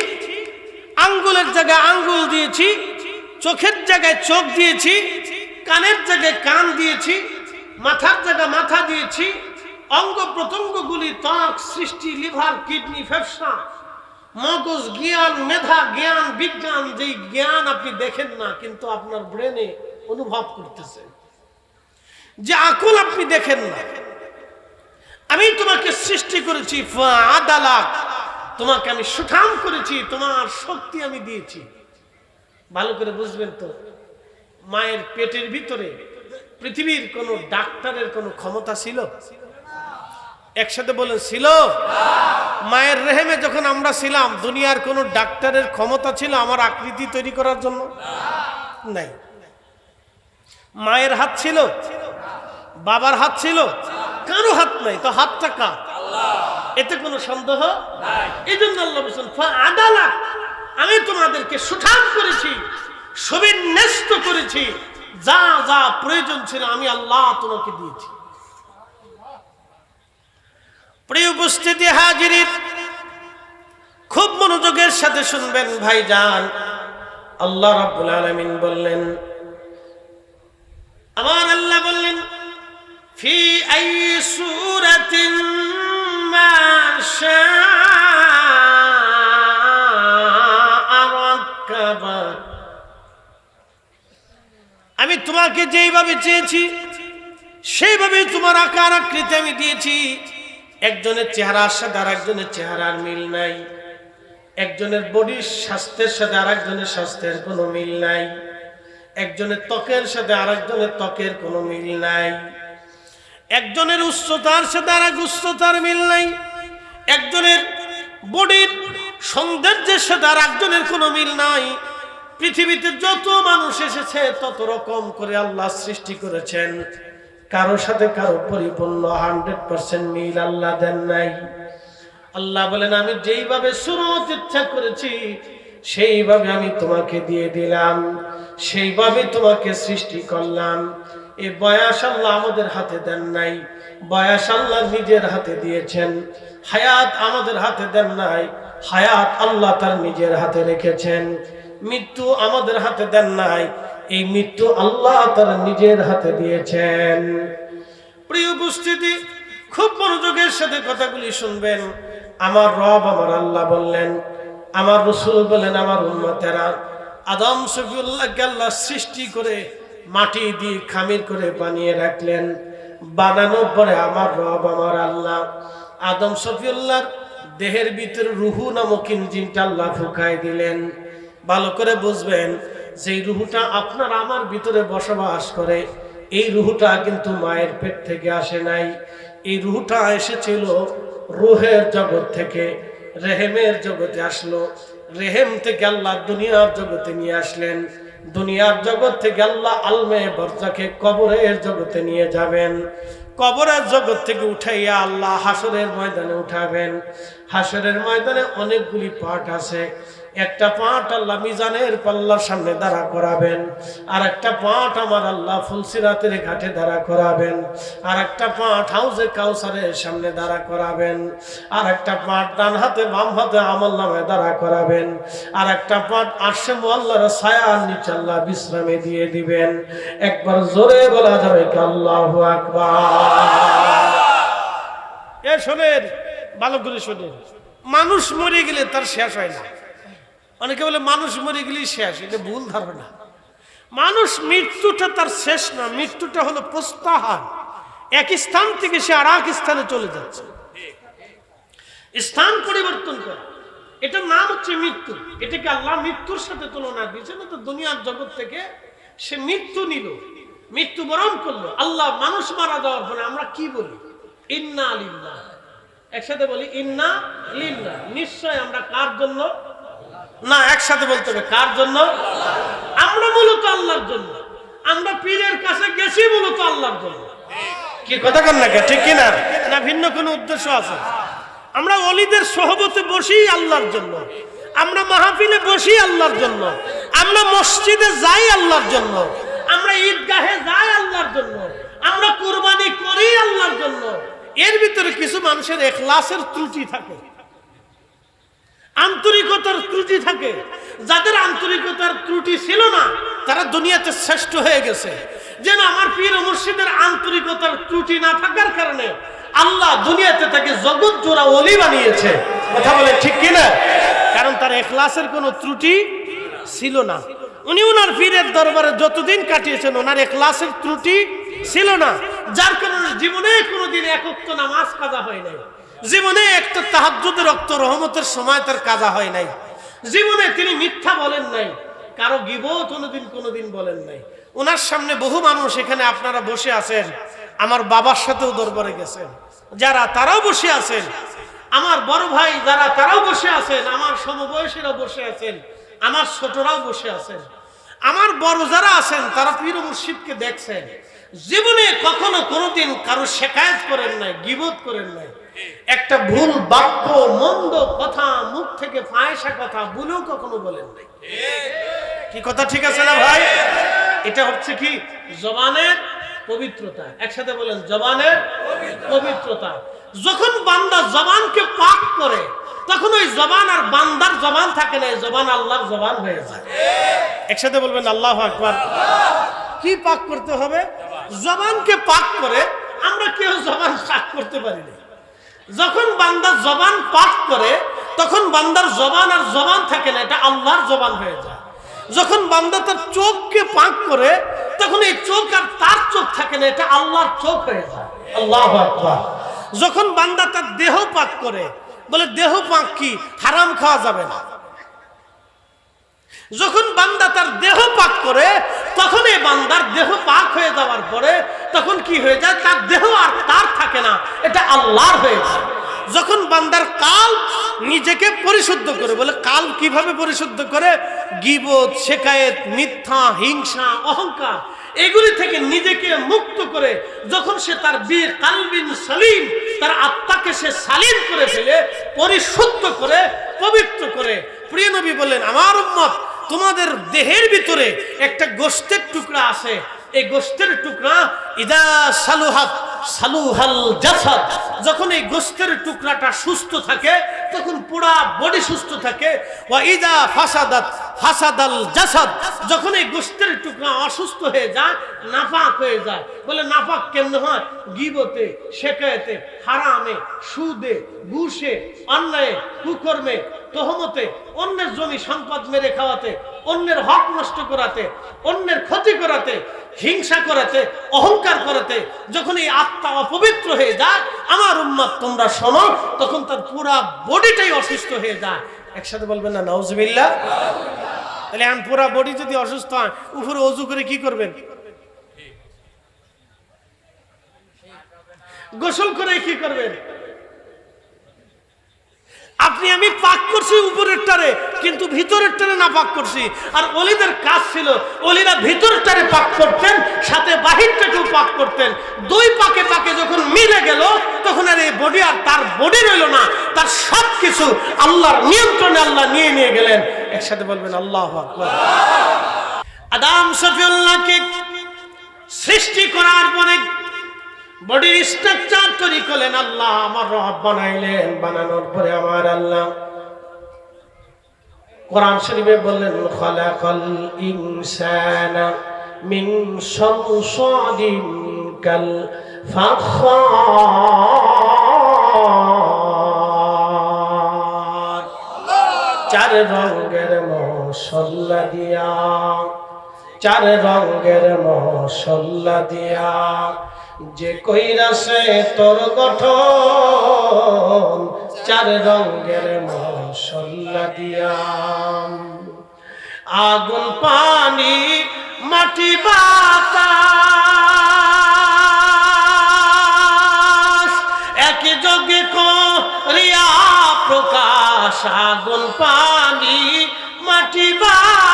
আঙ্গুলের জায়গায় আঙ্গুল দিয়েছি চোখের জায়গায় চোখ দিয়েছি কানের জায়গায় কান দিয়েছি মাথার জায়গায় মাথা দিয়েছি অঙ্গ প্রত্যঙ্গগুলি ত্বক সৃষ্টি লিভার কিডনি ফেফসা মগজ জ্ঞান মেধা জ্ঞান বিজ্ঞান যেই জ্ঞান আপনি দেখেন না কিন্তু আপনার ব্রেনে অনুভব করতেছে যে আকল আপনি দেখেন না আমি তোমাকে সৃষ্টি করেছি ফাআদালাক তোমাকে আমি সুঠাম করেছি তোমার শক্তি আমি দিয়েছি ভালো করে বুঝবেন তো মায়ের পেটের ভিতরে পৃথিবীর কোন ডাক্তারের কোন ক্ষমতা ছিল একসাথে বলেন ছিল মায়ের রেহেমে যখন আমরা ছিলাম দুনিয়ার কোন ডাক্তারের ক্ষমতা ছিল আমার আকৃতি তৈরি করার জন্য নাই মায়ের হাত ছিল বাবার হাত ছিল কারো হাত নাই তো হাতটা কার এতে কোনো সন্দেহ নাই। এই জন্য আল্লাহ বলেছেন ফাআদালা, আমি তোমাদেরকে সুঠাম করেছি, সুবিন্যস্ত করেছি, যা যা প্রয়োজন ছিল আমি আল্লাহ তোমাকে দিয়েছি। প্রিয় উপস্থিতি হাজিরিন, খুব মনোযোগের সাথে শুনবেন ভাইজান। আল্লাহ রাব্বুল আলামিন বললেন, আমার আল্লাহ বললেন ফি আই সূরাতিন মা শাআ রাক্কাবা, আমি তোমাকে যেইভাবে চেয়েছি সেইভাবে তোমার আকার আকৃতি আমি দিয়েছি। একজনের চেহারার সাথে আর একজনের চেহারার মিল নাই, একজনের বডির স্বাস্থ্যের সাথে আর একজনের স্বাস্থ্যের কোনো মিল নাই, একজনের ত্বকের সাথে আর একজনের ত্বকের কোনো মিল নাই, একজনের উচ্চতার সাথে আর এক উচ্চতার মিল নাই, একজনের বডির সৌন্দর্যের সাথে আর একজনের কোনো মিল নাই। পৃথিবীতে যত মানুষ এসেছে তত রকম করে আল্লাহ সৃষ্টি করেছেন, কারো সাথে কারো পরিপূর্ণ 100% মিল আল্লাহ দেন নাই। আল্লাহ বলেন আমি যেইভাবে সুরত ইচ্ছা করেছি সেইভাবে আমি তোমাকে দিয়ে দিলাম, সেইভাবে তোমাকে সৃষ্টি করলাম। এই বয়স আল্লাহ আমাদের হাতে দেন নাই, বয়স আল্লাহ নিজের হাতে দিয়েছেন। হায়াত আমাদের হাতে দেন নাই, হায়াত আল্লাহ তার নিজের হাতে রেখেছেন। মৃত্যু আমাদের হাতে দেন নাই, এই মৃত্যু আল্লাহ তার নিজের হাতে দিয়েছেন। প্রিয় উপস্থিতি, খুব মনোযোগের সাথে কথাগুলি শুনবেন। আমার রব আমার আল্লাহ বললেন, আমার রাসূল বলেন, আমার উম্মতেরা আদম সফিউল্লাহকে আল্লাহ সৃষ্টি করে মাটি দিয়ে খামির করে বানিয়ে রাখলেন। বানানোর পরে আমার রব আমার আল্লাহ আদম সফিউল্লাহর দেহের ভিতরে রুহু নামক ইঞ্জিনটা আল্লাহ ফুঁকায় দিলেন। ভালো করে বুঝবেন, যেই রুহুটা আপনার আমার ভিতরে বসবাস করে, এই রুহুটা কিন্তু মায়ের পেট থেকে আসে নাই। এই রুহুটা এসেছিল রুহের জগৎ থেকে, রেহেমের জগতে আসলো। রেহেম থেকে আল্লাহ দুনিয়ার জগতে নিয়ে আসলেন। দুনিয়ার জগৎ থেকে আল্লাহ আলমে বরজাকে কবরের জগতে নিয়ে যাবেন। কবরের জগৎ থেকে উঠাইয়া আল্লাহ হাসরের ময়দানে উঠাবেন। হাসরের ময়দানে অনেকগুলি পার্ট আছে। একটা পার্ট আল্লাহ মিজানের পাল্লার সামনে দাঁড়া করাবেন, আর একটা পার্ট আমার আল্লাহ ফুলসিরাতের ঘাটে দাঁড়া করাবেন, আর একটা পার্ট হাউজে কাউসারের সামনে দাঁড়া করাবেন, আর একটা পার্ট ডান হাতে বাম হাতে আমল নামে দাঁড়া করাবেন, আর একটা পার্ট আরশে মুআল্লার ছায়ার নিচে আল্লাহ বিশ্রামে দিয়ে দিবেন। একবার জোরে বলা যাবে কি আল্লাহু আকবার। এ শোনেন, ভালো করে শোনেন, মানুষ মরে গেলে তার শেষ হয় না। অনেকে বলে মানুষ মরে গেলেই শেষ, এটা ভুল ধারণা। মানুষ মৃত্যুটা তার শেষ না, মৃত্যুটা হলো প্রস্থান। এক স্থান থেকে সে আর এক স্থানে চলে যাচ্ছে, স্থান পরিবর্তন করে, এটার নাম হচ্ছে মৃত্যু। এটাকে আল্লাহ মৃত্যুর সাথে তুলনা দিয়েছে না। তো দুনিয়ার জগৎ থেকে সে মৃত্যু নিল, মৃত্যুবরণ করলো। আল্লাহ মানুষ মারা যাওয়ার পরে আমরা কি বলি? ইন্না লিল্লাহ। একসাথে বলি ইন্না লিল্লাহ। নিশ্চয় আমরা কার জন্য? না, একসাথে বলতে হবে কার জন্য? আমরা মূলত আল্লাহর জন্য। আমরা পীরের কাছে গেছি মূলত আল্লাহর জন্য। কি কথা কন না, ঠিক কিনা? না ভিন্ন কোনো উদ্দেশ্য আছে? আমরা ওলিদের সোহবতে বসি আল্লাহর জন্য, আমরা মাহফিলে বসি আল্লাহর জন্য, আমরা মসজিদে যাই আল্লাহর জন্য, আমরা ঈদগাহে যাই আল্লাহর জন্য, আমরা কুরবানি করি আল্লাহর জন্য। এর ভিতরে কিছু মানুষের ইখলাসের ত্রুটি থাকে, আন্তরিকতার ত্রুটি থাকে। যাদের আন্তরিকতার ত্রুটি ছিল না তারা দুনিয়াতে শ্রেষ্ঠ হয়ে গেছে। যেন আমার পীর ও মুর্শিদের আন্তরিকতার ত্রুটি না থাকার কারণে আল্লাহ দুনিয়াতে তাকে জগৎ জোড়া ওলি বানিয়েছে। কথা বলে ঠিক কিনা? কারণ তার ইখলাসের কোনো ত্রুটি ছিল না। উনি ওনার পীরের দরবারে যতদিন কাটিয়েছেন ওনার ইখলাসের ত্রুটি ছিল না, যার কারণে জীবনে কোনোদিন এক ওয়াক্ত নামাজ কাজা হয় নাই, জীবনে একটা তাহাজ্জুদের রক্ত রহমতের সময় তার কাজা হয় নাই, জীবনে তিনি মিথ্যা বলেন নাই, কারো গীবত কোনোদিন বলেন নাই। ওনার সামনে বহু মানুষ, এখানে আপনারা বসে আছেন, আমার বাবার সাথেও দরবারে গেছেন যারা, তারাও বসে আছেন, আমার বড় ভাই যারা তারাও বসে আছেন, আমার সমবয়সীরাও বসে আছেন, আমার ছোটরাও বসে আছেন, আমার বড় যারা আছেন তারা পীর ও মুর্শিদকে দেখছেন, জীবনে কখনো কোনোদিন কারো শিকায়ত করেন নাই, গীবত করেন নাই, একটা ভুল বাক্য মন্দ কথা মুখ থেকে ফায়সা কথা বলেও কখনো বলেন নাই। কি কথা ঠিক আছে না ভাই? এটা হচ্ছে কি জবানের পবিত্রতা। একসাথে বলেন জবানের পবিত্রতা। যখন বান্দা জবানকে পাক করে তখন ওই জবান আর বান্দার জবান থাকে না, জবান আল্লাহর জবান হয়ে যায়। একসাথে বলবেন আল্লাহু আকবার। কি পাক করতে হবে? জবানকে পাক করে। আমরা কেউ জবান পাক করতে পারি না। যখন বান্দা জবান পাক করে তখন বান্দার জবান আর জবান থাকে না, এটা আল্লাহর জবান হয়ে যায়। যখন বান্দা তার চোখকে পাক করে তখন এই চোখ আর তার চোখ থাকে না, এটা আল্লাহর চোখ হয়ে যায়। আল্লাহু আকবার। যখন বান্দা তার দেহ পাক করে, বলে দেহ পাক কি? হারাম খাওয়া যাবে না। যখন বান্দা তার দেহ পাক করে তখন এই বান্দার দেহ পাক হয়ে যাওয়ার পরে তখন কি হয়ে যায়? তার দেহ আর তার থাকে না, এটা আল্লাহর হয়ে যায়। যখন বান্দার কাল নিজেকে পরিশুদ্ধ করে, বলে কাল কিভাবে পরিশুদ্ধ করে? গীবত, শিকায়েত, মিথ্যা, হিংসা, অহংকার এগুলি থেকে নিজেকে মুক্ত করে যখন সে তার কালবিন সালিম, তার আত্মাকে সে সালিম করে ফেলে, পরিশুদ্ধ করে, পবিত্র করে। প্রিয় নবী বললেন, আমার উম্মত তোমাদের দেহের ভিতরে একটা গোশতের টুকরা আছে, এই গোশতের টুকরা ইদা সালুহাত সালুহাল জাসাদ, যখন এই গোশতের টুকরাটা সুস্থ থাকে তখন পুরা বডি সুস্থ থাকে। ওয়া ইদা ফাসাদাত ফাসাদাল জাসাদ, যখন এই গোশতের টুকরা অসুস্থ হয়ে যায়, নাপাক হয়ে যায়। বলে নাপাক কেমনে হয়? গীবতে, শিকায়েতে, হারামে, সুদে, ঘুষে, অন্যায়ে, কুকর্মে, তহমতে, অন্যের জমি সম্পদ মেরে খাওয়াতে, অন্যের হক নষ্ট করাতে, অন্যের ক্ষতি করাতে, হিংসা করাতে, অহংকার করাতে যখন এই আত্মা অপবিত্র হয়ে যায়, আমার উম্মত তোমরা শোনো, তখন তার পুরা বডিটাই অসুস্থ হয়ে যায়। একসাথে বলবেন না নাউজুবিল্লাহ? তাহলে এখন পুরা বডি যদি অসুস্থ হয়, উপরে ওযু করে কি করবেন? গোসল করে কি করবেন? আপনি আমি পাক করছি উপরেরটারে, কিন্তু ভিতরেরটারে না পাক করছি। আর ওলিদের কাজ ছিল, ওলিরা ভিতরটারে পাক করতেন, সাথে বাহিরটাকেও পাক করতেন। দুই পাকে পাকে যখন মিলে গেল তখন আর এই বডি আর তার বডি রইল না, তার সব কিছু আল্লাহর নিয়ন্ত্রণে আল্লাহ নিয়ে গেলেন। একসাথে বলবেন আল্লাহু আকবার। আদম শফিউল্লাহকে সৃষ্টি করার পরে বডির স্ট্রাকচার তৈরি করলেন আল্লাহ, আমার রব বানাইলেন। বানানোর পরে আমার আল্লাহ কোরআন শরীফে বললেন, খালাকাল ইনসানা মিন সালসালিন কাল ফাখার, চার রঙের মশলা দিয়া, চার রঙের মশলা দিয়া যে কইরাছে তোর গঠন, চার রঙের মশলা দিয়া। আগুন, পানি, মাটি, বাতাস একই যোগে করিয়া প্রকাশ। আগুন, পানি, মাটি, বাতাস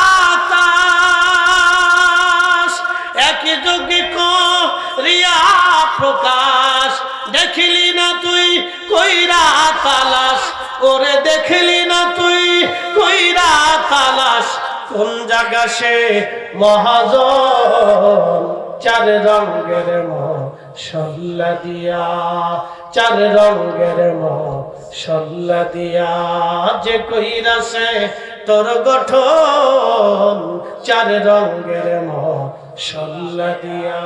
একই যোগে করিয়া প্রকাশ। দেখলি না তুই কইরা তালাশ, ওরে দেখলি না তুই কইরা তালাশ, কোন জায়গা সে মহাজন, চার রঙের মশলা দিয়া, চার রঙের মশলা দিয়া যে কইরাছে তোর গঠন, চার রঙের মশলা দিয়া।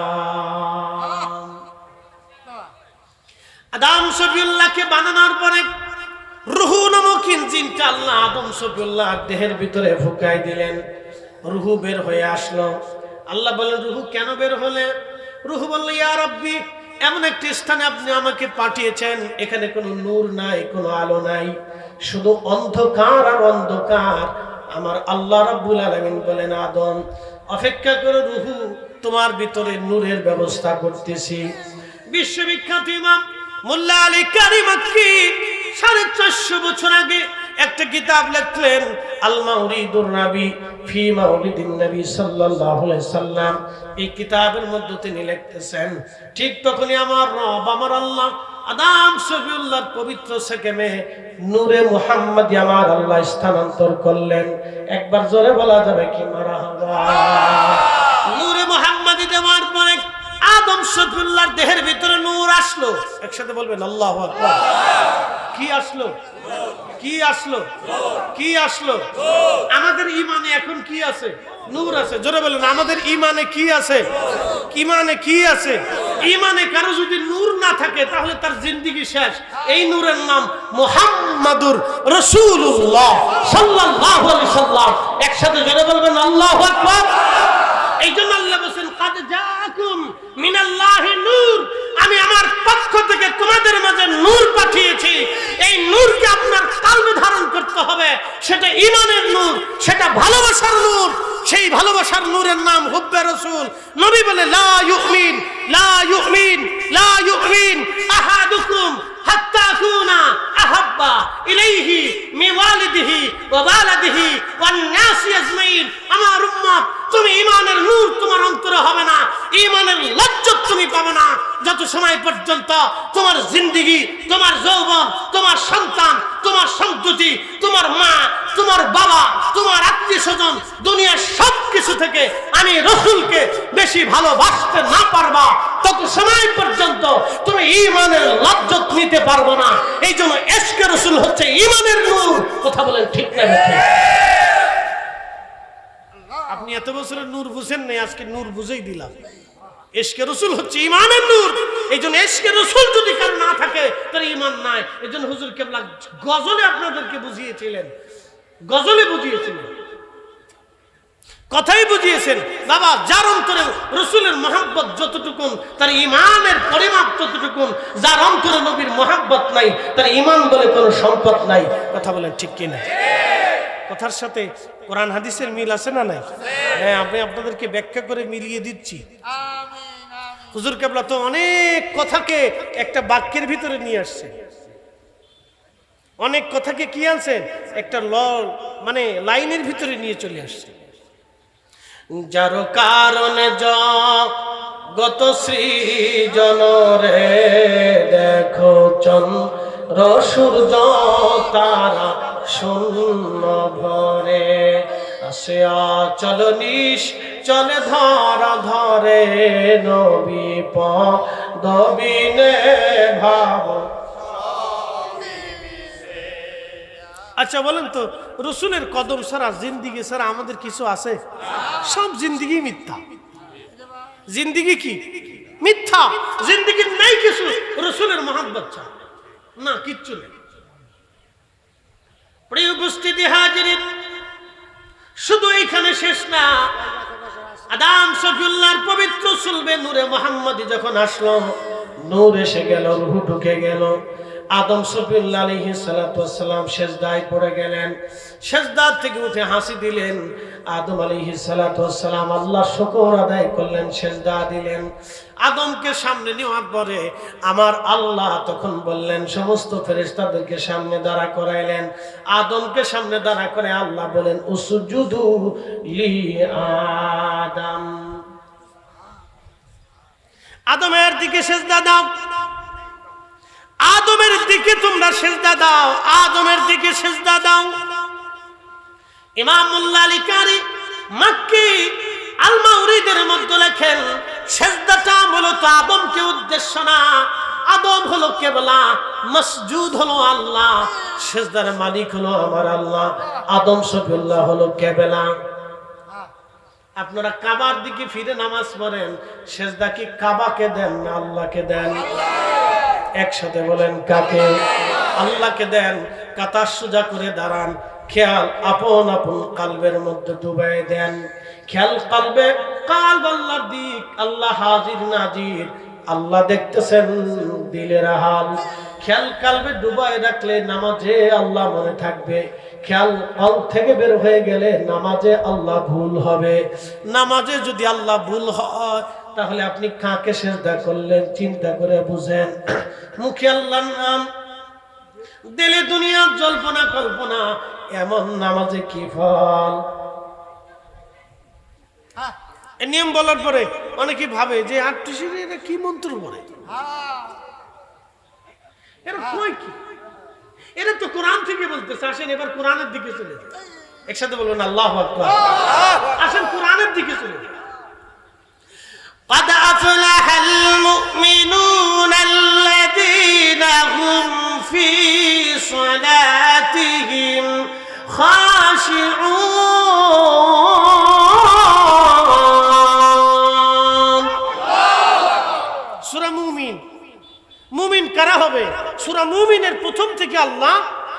আদম শফিউল্লাহকে বানানোর পরে রুহু নামক ইঞ্জিনটা আল্লাহ আদম শফিউল্লাহ দেহের ভিতরে ফুঁকাই দিলেন। রুহু বের হয়ে আসলো। আল্লাহ বললেন, রুহু কেন বের হলে? রুহু বলল, ইয়া রাব্বি, এমন একটি স্থানে আপনি আমাকে পাঠিয়েছেন, এখানে কোনো নূর নাই, কোনো আলো নাই, শুধু অন্ধকার আর অন্ধকার। আমার আল্লাহ রাব্বুল আলামিন বলেন, আদম অপেক্ষা করো, রুহু তোমার ভিতরে নূরের ব্যবস্থা করতেছি। বিশ্ববিখ্যাত ইমাম মোল্লা আলী কারি মক্কি 450 বছর আগে একটা কিতাব লিখলেন আল মাউরিদুর নবী ফি মাউলিদিন নবী সাল্লাল্লাহু আলাইহি সাল্লাম। এই কিতাবের মধ্যে তিনি লিখতেছেন, ঠিক তখনই আমার রব আমার আল্লাহ আদম শফিউল্লাহর পবিত্র সেকেমে নূরে মুহাম্মদি আমার আল্লাহ স্থানান্তর করলেন। একবার জোরে বলা যাবে কি মারহাবা। নূরে মুহাম্মদি দেওয়ার পরে আদম শফিউল্লাহর দেহের ভিতরে নূর আসলো। একসাথে বলবেন আল্লাহু আকবার। কি আসলো? কি আসলো? কি আসলো? আমাদের ঈমানে এখন কি আছে? নূর আছে। জোরে বলেন, আমাদের ঈমানে কি আছে? ঈমানে কি আছে? ঈমানে কারো যদি নূর না থাকে তাহলে তার জিন্দেগি শেষ। এই নূরের নাম মুহাম্মাদুর রাসূলুল্লাহ সাল্লাল্লাহু আলাইহি সাল্লাম। একসাথে জোরে বলবেন আল্লাহু আকবার। এই জন্য আল্লাহ বলেন, কাদ জাআকুম মিনাল্লাহি নূর, আমি আমার পক্ষ থেকে তোমাদের মাঝে নূর পাঠিয়েছি। এই নূরকে আপনার কলবে ধারণ করতে হবে। সেটা ঈমানের নূর, সেটা ভালোবাসার নূর। সেই ভালোবাসার নূরের নাম হুব্বে রাসূল। নবী বলে, লা ইউমিন লা ইউমিন লা ইউমিন আহাদুকুম হাত্তা কুনা আহাব্বা ইলাইহি মিন ওয়ালিদিহি ওয়া ওয়ালাদিহি ওয়ান নাসি আজমাইন। আমার উম্মত, তুমি ঈমানের নূর তোমার অন্তরে হবে না, ঈমানের লজ্জত তুমি পাবে না যত সময় পর্যন্ত তোমার জিন্দেগি, তোমার যৌবন, তোমার সন্তান, তোমার সন্ততি, তোমার মা, তোমার বাবা, তোমার আত্মীয়স্বজন, দুনিয়ার সবকিছু থেকে আমি রাসূলকে বেশি ভালোবাসতে না পারবা তত সময় পর্যন্ত তুমি ঈমানের লজ্জত নিতে পারবে না। এই জন্য ইশকে রাসূল হচ্ছে ঈমানের নূর। কথা বলেন ঠিক না ঠিক? আপনি এত বছরের নূর বুঝেন নাই, আজকে নূর বুঝেই দিলাম। ইশকে রাসূল হচ্ছে ঈমানের নূর। এই জন্য ইশকে রাসূল যদি কারো না থাকে তার ঈমান নাই। এই জন্য হুজুর কেবলা গজলে আপনাদেরকে বুঝিয়েছিলেন, গজলে বুঝিয়েছিলেন, কথাই বুঝিয়েছেন। বাবা, যার অন্তরে রাসূলের মহব্বত যতটুকুন, তার ঈমানের পরিমাপ ততটুকুন। যার অন্তরে নবীর মহব্বত নাই, তার ঈমান বলে কোনো সম্পদ নাই। কথা বলেন ঠিক কিনা? কথার সাথে কোরআন হাদিসের মিল আছে না নাই? হ্যাঁ, আমি আপনাদেরকে ব্যাখ্যা করে মিলিয়ে দিচ্ছি। হুজুর কেবলা তো অনেক কথাকে একটা বাক্যের ভিতরে নিয়ে আসছে। অনেক কথাকে কি আনছেন? একটা মানে লাইনের ভিতরে নিয়ে চলে আসছে। যার কারণে জগত সৃজন রে, দেখো চন্দ্র সূর্য তারা শূন্য ভরে, আসে অচল চলে ধরা ধরে, নবী পদবিনে ভাব। আচ্ছা বলেন তো, রসুলের কদম ছাড়া, জিন্দিগি ছাড়া আমাদের কিছু আছে? সব জিন্দিগি মিথ্যা। জিন্দিগি কি? মিথ্যা। জিন্দিগির নাই কিছু রসুলের মহব্বত ছাড়া, না কিচ্ছু নেই। প্রিয় উপস্থিতি হাজিরিন, শুধু এইখানে শেষ না। আদম শফিউল্লাহর পবিত্র সুলবে নূরে মুহাম্মদি যখন আসলো, নূর এসে গেল, রূহ ঢুকে গেল। আদম শফিউল্লাহ আলাইহিস সালাতু ওয়াস সালাম সিজদায় পড়ে গেলেন। সিজদা থেকে উঠে হাসি দিলেন। আদম আলাইহিস সালাতু ওয়াস সালাম আল্লাহর শুকর আদায় করলেন, সিজদা দিলেন। আদমকে সামনে নেওয়ার পরে আমার আল্লাহ তখন বললেন, সমস্ত ফেরেশতাদেরকে সামনে দাঁড়া করাইলেন। আদমকে সামনে দাঁড়া করে আল্লাহ বলেন, উসজুদু লি আদম, আদমের দিকে সিজদা দাও, আদমের দিকে তোমরা সিজদা দাও, আদমের দিকে সিজদা দাও। ইমাম মুল্লা আলী কারি মক্কি আল মাউরিদের মধ্যে লেখেন, সিজদাটা মূলত আদমকে উদ্দেশ্য না। আদম হলো কেবলা, মসজুদ হলো আল্লাহ, সিজদার মালিক হলো আমার আল্লাহ। আদম শফিউল্লাহ হলো কেবলা। আপনারা কাবার দিকে ফিরে নামাজ পড়েন, সিজদা কি কাবাকে দেন না আল্লাহকে দেন? একসাথে বলেন, কাকে? আল্লাহকে দেন। কাতার সোজা করে দাঁড়ান, খেয়াল আপন আপন কালবের মধ্যে ডুবাই দেন। খেয়াল কালবে, কালব আল্লাহর দিক, আল্লাহ হাজির নাজির, আল্লাহ দেখতেছেন দিলের হাল। খেয়াল কালবে ডুবাই রাখলে নামাজে আল্লাহ মনে থাকবে। খেয়াল কল থেকে বের হয়ে গেলে নামাজে আল্লাহ ভুল হবে। নামাজে যদি আল্লাহ ভুল হয় তাহলে আপনি কাকে সিজদা করলেন চিন্তা করে বুঝেন। মুখে আল্লাহর নাম, দিলে দুনিয়ার জল্পনা কল্পনা, এমন নামাজে কি ফল। হ্যাঁ এই নিয়ম বলার পরে অনেকে ভাবে যে আটটিশির এটা কি মন্ত্র বলে, হ্যাঁ এরা কই কি, এরা তো কোরআন থেকে বলতেছে। আসেন এবার কোরআনের দিকে চলে যায়, একসাথে বলবেন আল্লাহু আকবার। আসেন কোরআনের দিকে চলে যায়। قد أفلح المؤمنون الذين هم في صلاتهم خاشعون। সূরা মুমিন, মুমিন কারা হবে? সূরা মুমিনের প্রথম থেকে আল্লাহ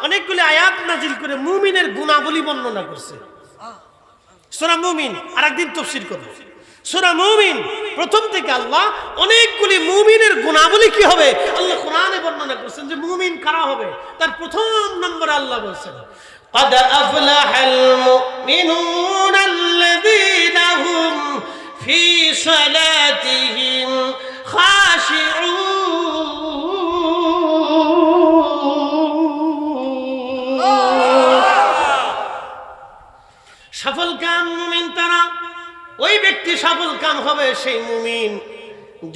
অনেকগুলি আয়াত নাজিল করে মুমিনের গুণাবলী বর্ণনা করছে। সূরা মুমিন আরেকদিন তাফসীর করব। সূরা মুমিন প্রথম থেকে আল্লাহ অনেকগুলি মুমিনের গুণাবলী কি হবে আল্লাহ কোরআনে বর্ণনা করছেন, যে মুমিন কারা হবে। তার প্রথম নম্বরে আল্লাহ বলেছেন قد أفلح المؤمنون الذين هم في صلاتهم خاشعون। সফল কাম মুমিন তারা, ওই ব্যক্তি সফল কাম হবে সেই মুমিন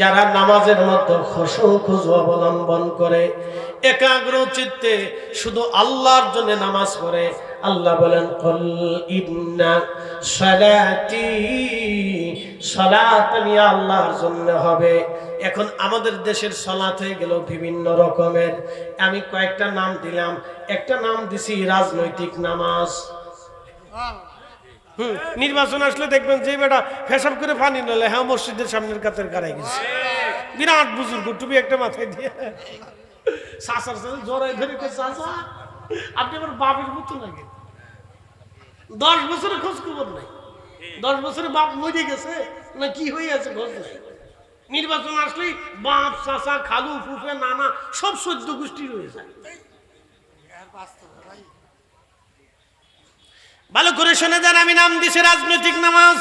যারা নামাজের মধ্যে খুশু খুজু অবলম্বন করে, একাগ্র চিত্তে শুধু আল্লাহর জন্য নামাজ পড়ে। আল্লাহ বলেন কুল ইন্না সালাতি, সালাত আমি আল্লাহর জন্য হবে। এখন আমাদের দেশের সালাত হয়ে গেল বিভিন্ন রকমের, আমি কয়েকটা নাম দিলাম। একটা নাম দিছি রাজনৈতিক নামাজ। নির্বাচন আসলে দেখবেন যে বেটা ফেসাব করে পানি নালে, হ্যাঁ মসজিদের সামনের কাতের কারাই গেছে, বিরাট বুজুর্গ টুপি একটা মাথায় দিয়ে চাচার সাথে জড়াই ধরে চাচা আপনি আমার বাপের মতো লাগে। 10 বছরের খোঁজ খবর নাই, 10 বছরে বাপ মরে গেছে না কি হয়ে আছে খোঁজ নাই। নির্বাচন আসলেই বাপ চাচা খালু ফুফে নানা সব 14 গোষ্ঠী রয়ে যায়। ভালো করে শুনে যান, আমি নাম দিছি রাজনৈতিক নামাজ।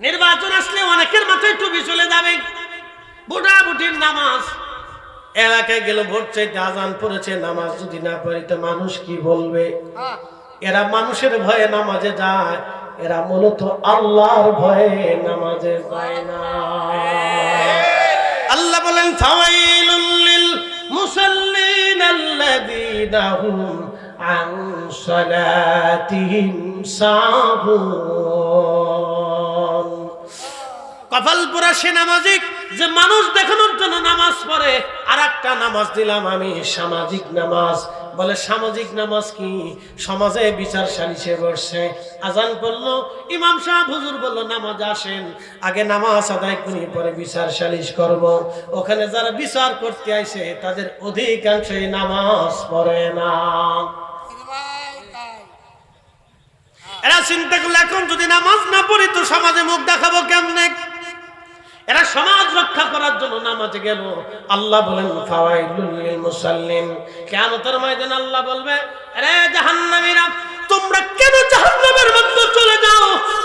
নির্বাচন আসলে অনেকের মাথায় টুপি চলে যাবে, ভোটাভুটির নামাজ। এলাকায় গেল ভোট চাইতে, আজান পড়েছে, নামাজ যদি না পড়ি তো মানুষ কি বলবে। এরা মানুষের ভয়ে নামাজে যায়, এরা মূলত আল্লাহর ভয়ে নামাজে যায় না। আল্লাহ বলেন ফাওয়াইলুল লিল মুসাল্লিন আল্লাযীনা হুম আন সালাতিহিম সাহুন। কপাল পোড়া সে নামাজি যে মানুষ দেখানোর জন্য নামাজ পড়ে। আর একটা নামাজ দিলাম আমি সামাজিক নামাজ। বলে সামাজিক নামাজ কি? সমাজে বিচার সালিশে বসছে, আজান পড়লো, ইমাম সাহেব হুজুর বললো নামাজ আসেন, আগে নামাজ আদায় করি পরে বিচার সালিশ করব। ওখানে যারা বিচার করতে আইছে তাদের অধিকাংশই নামাজ পড়ে না। এরা চিন্তা করলে এখন যদি নামাজ না পড়ি তো সমাজে মুখ দেখাবো কেমনে? এরা সমাজ রক্ষা করার জন্য নামাজে গেল। আল্লাহ বলেন ফাওয়াইলুল লিল মুসাল্লিন। কিয়ামতের ময়দানে আল্লাহ বলবে, আরে জাহান্নামীরা তোমরা কেন জাহান্নামের মধ্যে চলে যাও?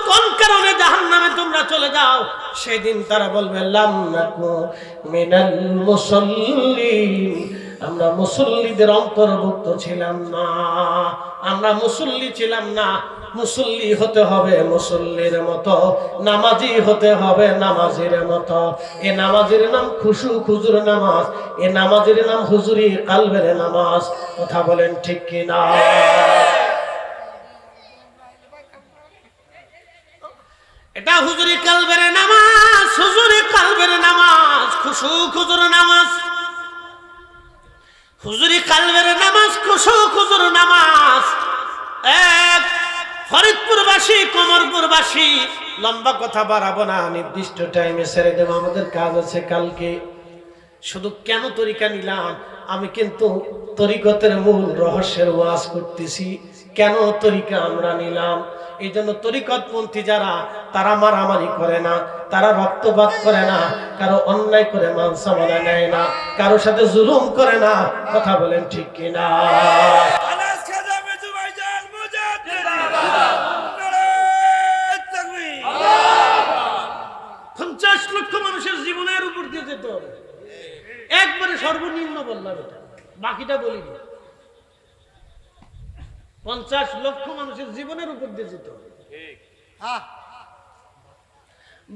কোন কারণে জাহান্নামে তোমরা চলে যাও? সেদিন তারা বলবে লাম নাকু মিনাল মুসাল্লিন, আমরা মুসল্লিদের অন্তর্ভুক্ত ছিলাম না, আমরা মুসল্লি ছিলাম না। মুসল্লি হতে হবে মুসল্লির মতো, নামাজি হতে হবে নামাজির মতো। এ নামাজের নাম খুশু খুজুর নামাজ, এ নামাজের নাম হুজুরি কালবের নামাজ। কথা বলেন ঠিক কি না? এটা হুজুরি কালবের নামাজ, হুজুরি কালবের নামাজ, খুশু খুজুর নামাজ। হুজুরি কালবের নামাজ, খুশু খুজুর নামাজ। এক ফরিদপুরবাসী, কমরপুরবাসী, লম্বা কথা বাড়াবো না, নির্দিষ্ট টাইমে ছেড়ে দেবো, আমাদের কাজ আছে কালকে। শুধু কেন তরিকা নিলাম, আমি কিন্তু তরিকতের মূল রহস্যের ওয়াজ করতেছি। কেন তরিকা আমরা নিলাম? এই জন্য তরিকতপন্থী যারা, তারা মারামারি করে না, তারা রক্তপাত করে না, কারো অন্যায় করে মানসামানা নেয় না, কারো সাথে জুলুম করে না। কথা বলেন ঠিক কিনা? 50 লক্ষ মানুষের জীবনের উপর দিয়ে যেতে হবে, একবারে সর্বনিম্ন বললাম, এটা বাকিটা বলিনি। 50 লক্ষ মানুষের জীবনের উপর দিয়ে যেত। হ্যাঁ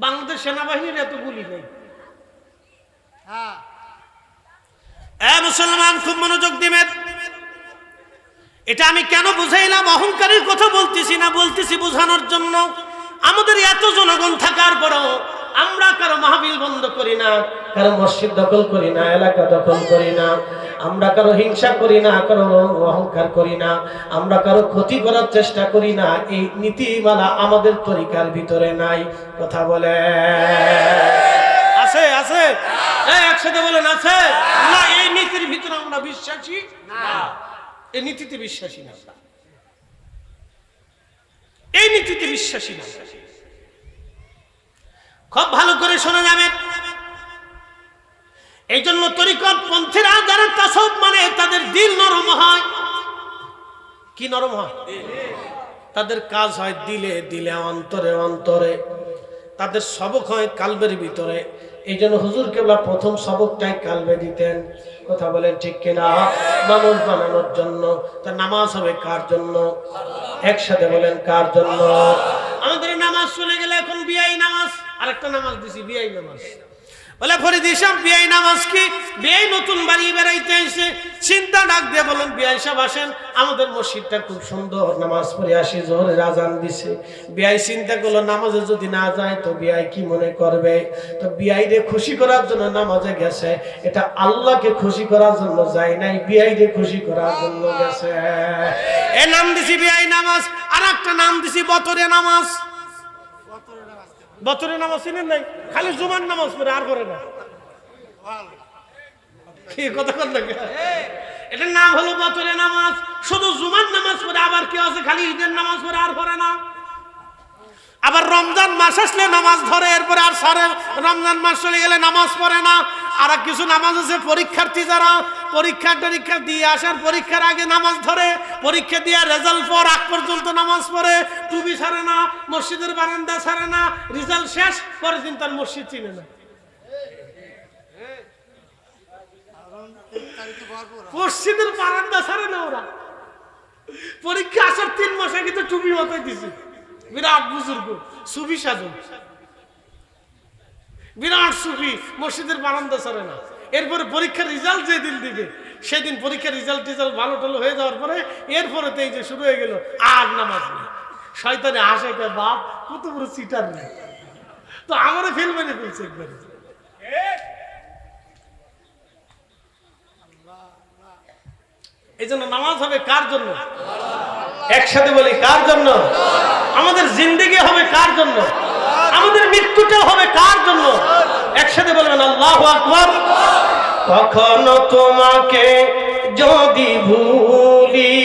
বাংলাদেশ সেনাবাহিনীর এত গুলি নেই। হ্যাঁ মুসলমান খুব মনোযোগ দিবেন। এটা আমি কেন বুঝাইলাম? অহংকারের কথা বলতেছি না, বলতেছি বোঝানোর জন্য। আমাদের এত জনগণ থাকার পরও আমরা কারো মাহফিল বন্ধ করি না, কারো মসজিদ দখল করি না, এলাকা দখল করি না, আমরা কারো হিংসা করি না, কারো অহংকার করি না, আমরা কারো ক্ষতি করার চেষ্টা করি না। এই নীতিমালা আমাদের তরিকার ভিতরে নাই। কথা বলে আছে? আছে? একসাথে বলেন আছে না? এই নীতির ভিতরে আমরা বিশ্বাসী না, এই নীতিতে বিশ্বাসী না, এই নীতিতে বিশ্বাসী না। খুব ভালো করে শোনা যাবে। এই জন্য তরিকত পন্থীরা যারা তাসাউফ মানে তাদের দিল নরম হয়। কি নরম হয়? তাদের কাজ হয় দিলে দিলে, অন্তরে অন্তরে। তাদের সবক হয় কালবের ভিতরে। এই জন্য হুজুর কেবলা প্রথম সবকটাই কালবে দিতেন। কথা বলেন ঠিক কিনা? মানুষ বানানোর জন্য। তা নামাজ হবে কার জন্য? একসাথে বলেন কার জন্য? আমাদের নামাজ চলে গেলে এখন বিয়াই নামাজ, আরেকটা নামাজ দিছি বিয়াই নামাজ। বলে ফরিদ হিসাব বিয়াই নামাজ কি? বিয়াই নতুন বাড়ি বেড়াইতে এসে চিন্তা ডাক দিয়ে বলেন বিয়াই সাহেব আসেন, আমাদের মসজিদটা খুব সুন্দর, নামাজ পড়ে আসি, জোহরের আজান দিছে। বিয়াই চিন্তা করলো নামাজে যদি না যায় তো বিয়াই কি মনে করবে? তো বিয়াইরে খুশি করার জন্য নামাজে গেছে। এটা আল্লাহকে খুশি করার জন্য যায় নাই, বিয়াইরে খুশি করার জন্য গেছে। এ নাম দিছি বিয়াই নামাজ। আর একটা নাম দিছি বতরে নামাজ। বতরে নামাজ চিনেন নাই? খালি জুমার নামাজ পড়ে, আর করে না। কি কথা কন না? এটার নাম হলো বতরে নামাজ। শুধু জুমার নামাজ পড়ে। আবার কেউ আছে খালি ঈদের নামাজ পড়ে, আর করে না। আবার রমজান মাস আসলে নামাজ ধরে, এরপরে আর সারে রমজান মাস চলে গেলে নামাজ পড়ে না। আর কিছু নামাজ আছে পরীক্ষার্থী যারা পরীক্ষা দিয়ে আসার পরীক্ষার আগে নামাজ ধরে, পরীক্ষা দিয়ে রেজাল্ট পর আগ পর্যন্ত নামাজ পড়ে, টুপি ছাড়ে না, মসজিদের বারান্দা ছাড়ে না, রেজাল্ট শেষ পরের দিন তার মসজিদ চিনে না। মসজিদের বারান্দা ছাড়ে না ওরা। পরীক্ষা আসার 3 মাস আগে তো টুপি মাথায় দিছে। বিরাট বুজুর্গ সুফি সাধু, বিরাট সুফি, মসজিদের বারান্দা ছাড়ে না। এরপরে পরীক্ষার রেজাল্ট যেদিন দিবে সেদিন পরীক্ষার রেজাল্ট ভালো টালো হয়ে যাওয়ার পরে এরপরে তো এই যে শুরু হয়ে গেল আর নামাজ নেই। শয়তানে আসে কে বাপ, কত বড় চিটার নেই। তো আমারও ফেল মেরে ফেলছে একবারে। এই জন্য নামাজ হবে কার জন্য? একসাথে বলি কার জন্য? আমাদের জিন্দেগি হবে কার জন্য? আমাদের মৃত্যুটা হবে কার জন্য? একসাথে বলবেন আল্লাহু আকবার। কখনো তোমাকে যদি ভুলি,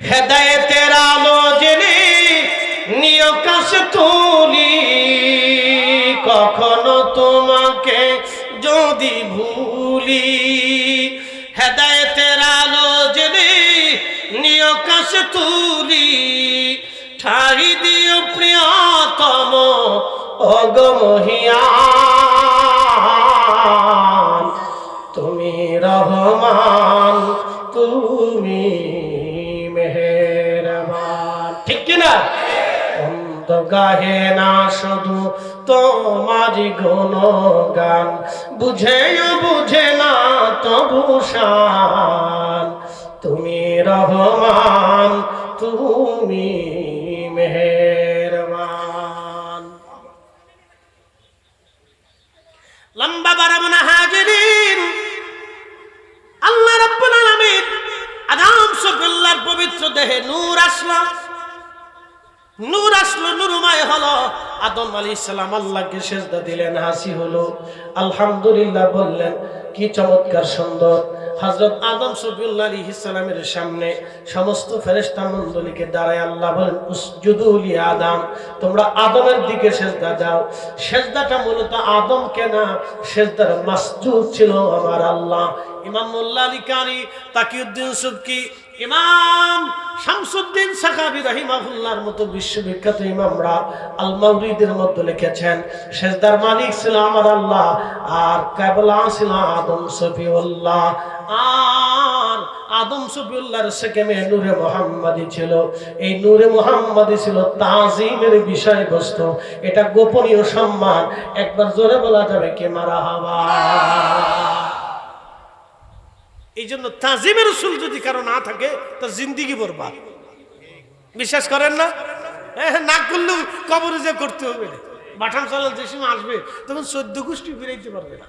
হেদায়েতের আলো জেনে নিয় কাছে তুলি। কখনো তোমাকে যদি ভুলি, হেদায়েতের আলো জেনে নিয় কাছে তুলি। ঠাই দিও প্রিয়তম অগমহিয়ান, তুমি রহমান, তুমি মেহেরবান। ঠিক কিনা? অন্ত গাহে না শুধু তোমারি গুণগান, বুঝেও বুঝে না তবু শান, তুমি রহমান, তুমি মেহেরবান। লম্বা বাড়াবো না হাজিরিন, আল্লাহ রাব্বুল আলামিন আদম সফিল্লার পবিত্র দেহে নূর আসলো, নূর আসলো, নূরময় হলো। আদম আলাইহিস সালাম আল্লাহকে সিজদা দিলেন, হাসি হলো, আলহামদুলিল্লাহ বললেন। কি চমৎকার সুন্দর। হযরত আদম সফিউল্লাহ আলাইহিস সালামের সামনে সমস্ত ফেরেশতা মণ্ডলীকে দাঁড়ায় আল্লাহ বলেন উসজুদু লি আদম, তোমরা আদমের দিকে সিজদা দাও। সিজদাটা মূলত আদমকে না, সিজদার মাসজুদ ছিল আমার আল্লাহ। ইমাম মোল্লা আলী কারি তাকিউদ্দিন সুবকি ইমাম শামসুদ্দিন সাখাবী রাহিমাহুল্লাহর মতো বিশ্ববিখ্যাত ইমামরা আল মাওরিদের মধ্যে লিখেছেন সেজদার মালিক ছিল আমার আল্লাহ আর কিবলা ছিল আদম সফিউল্লাহ আর আদম সফিউল্লাহর সেকেমে নূরে মুহাম্মাদি ছিল এই নূরে মুহাম্মাদি ছিল তাজিমের বিষয়বস্তু এটা গোপনীয় সম্মান একবার জোরে বলা যাবে কে মারহাবা এই জন্য তাজিমের রাসূল যদি কারো না থাকে তার জিন্দেগি বরবাদ বিশ্বাস করেন না না করলে কবরে যে করতে হবে বাটাম চালাল যে সময় আসবে তখন 14 গোষ্ঠী ফিরাইতে পারবে না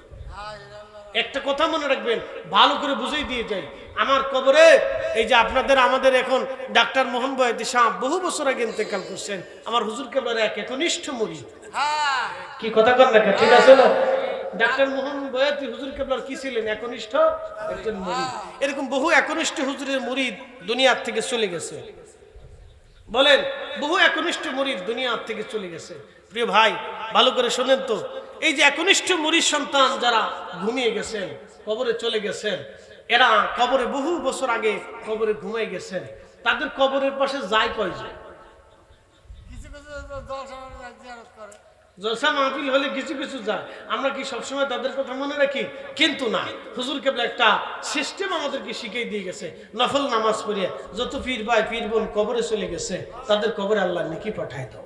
একটা কথা মনে রাখবেন ভালো করে বুঝাই দিয়ে যাই আমার কবরে এই যে আপনাদের আমাদের এখন ডাক্তার মোহন বয়াতি সাহেব বহু বছর আগে ইন্তেকাল করছেন আমার হুজুর কেবলার এক একনিষ্ঠ মুরিদ কি কথা কর না ঠিক আছে না ডাক্তার মোহন বয়াতি হুজুর কেবলার কি ছিলেন একনিষ্ঠ একজন মুরিদ এরকম বহু একনিষ্ঠ হুজুরের মুরিদ দুনিয়ার থেকে চলে গেছে বলেন বহু একনিষ্ঠ মুরিদ দুনিয়ার থেকে চলে গেছে প্রিয় ভাই ভালো করে শুনেন তো এই যে একনিষ্ঠ মুরিদ সন্তান যারা ঘুমিয়ে গেছেন কবরে চলে গেছেন এরা কবরে বহু বছর আগে কবরে ঘুমিয়ে গেছেন তাদের কবরের পাশে যায় কয়জন জলসা মাহফিল হলে কিছু কিছু যায় আমরা কি সবসময় তাদের কথা মনে রাখি কিন্তু না হুজুর কেবলা একটা সিস্টেম আমাদেরকে শিখিয়ে দিয়ে গেছে নফল নামাজ পড়িয়ে যত পীর ভাই পীর বোন কবরে চলে গেছে তাদের কবরে আল্লাহ নেকি পাঠায় দাও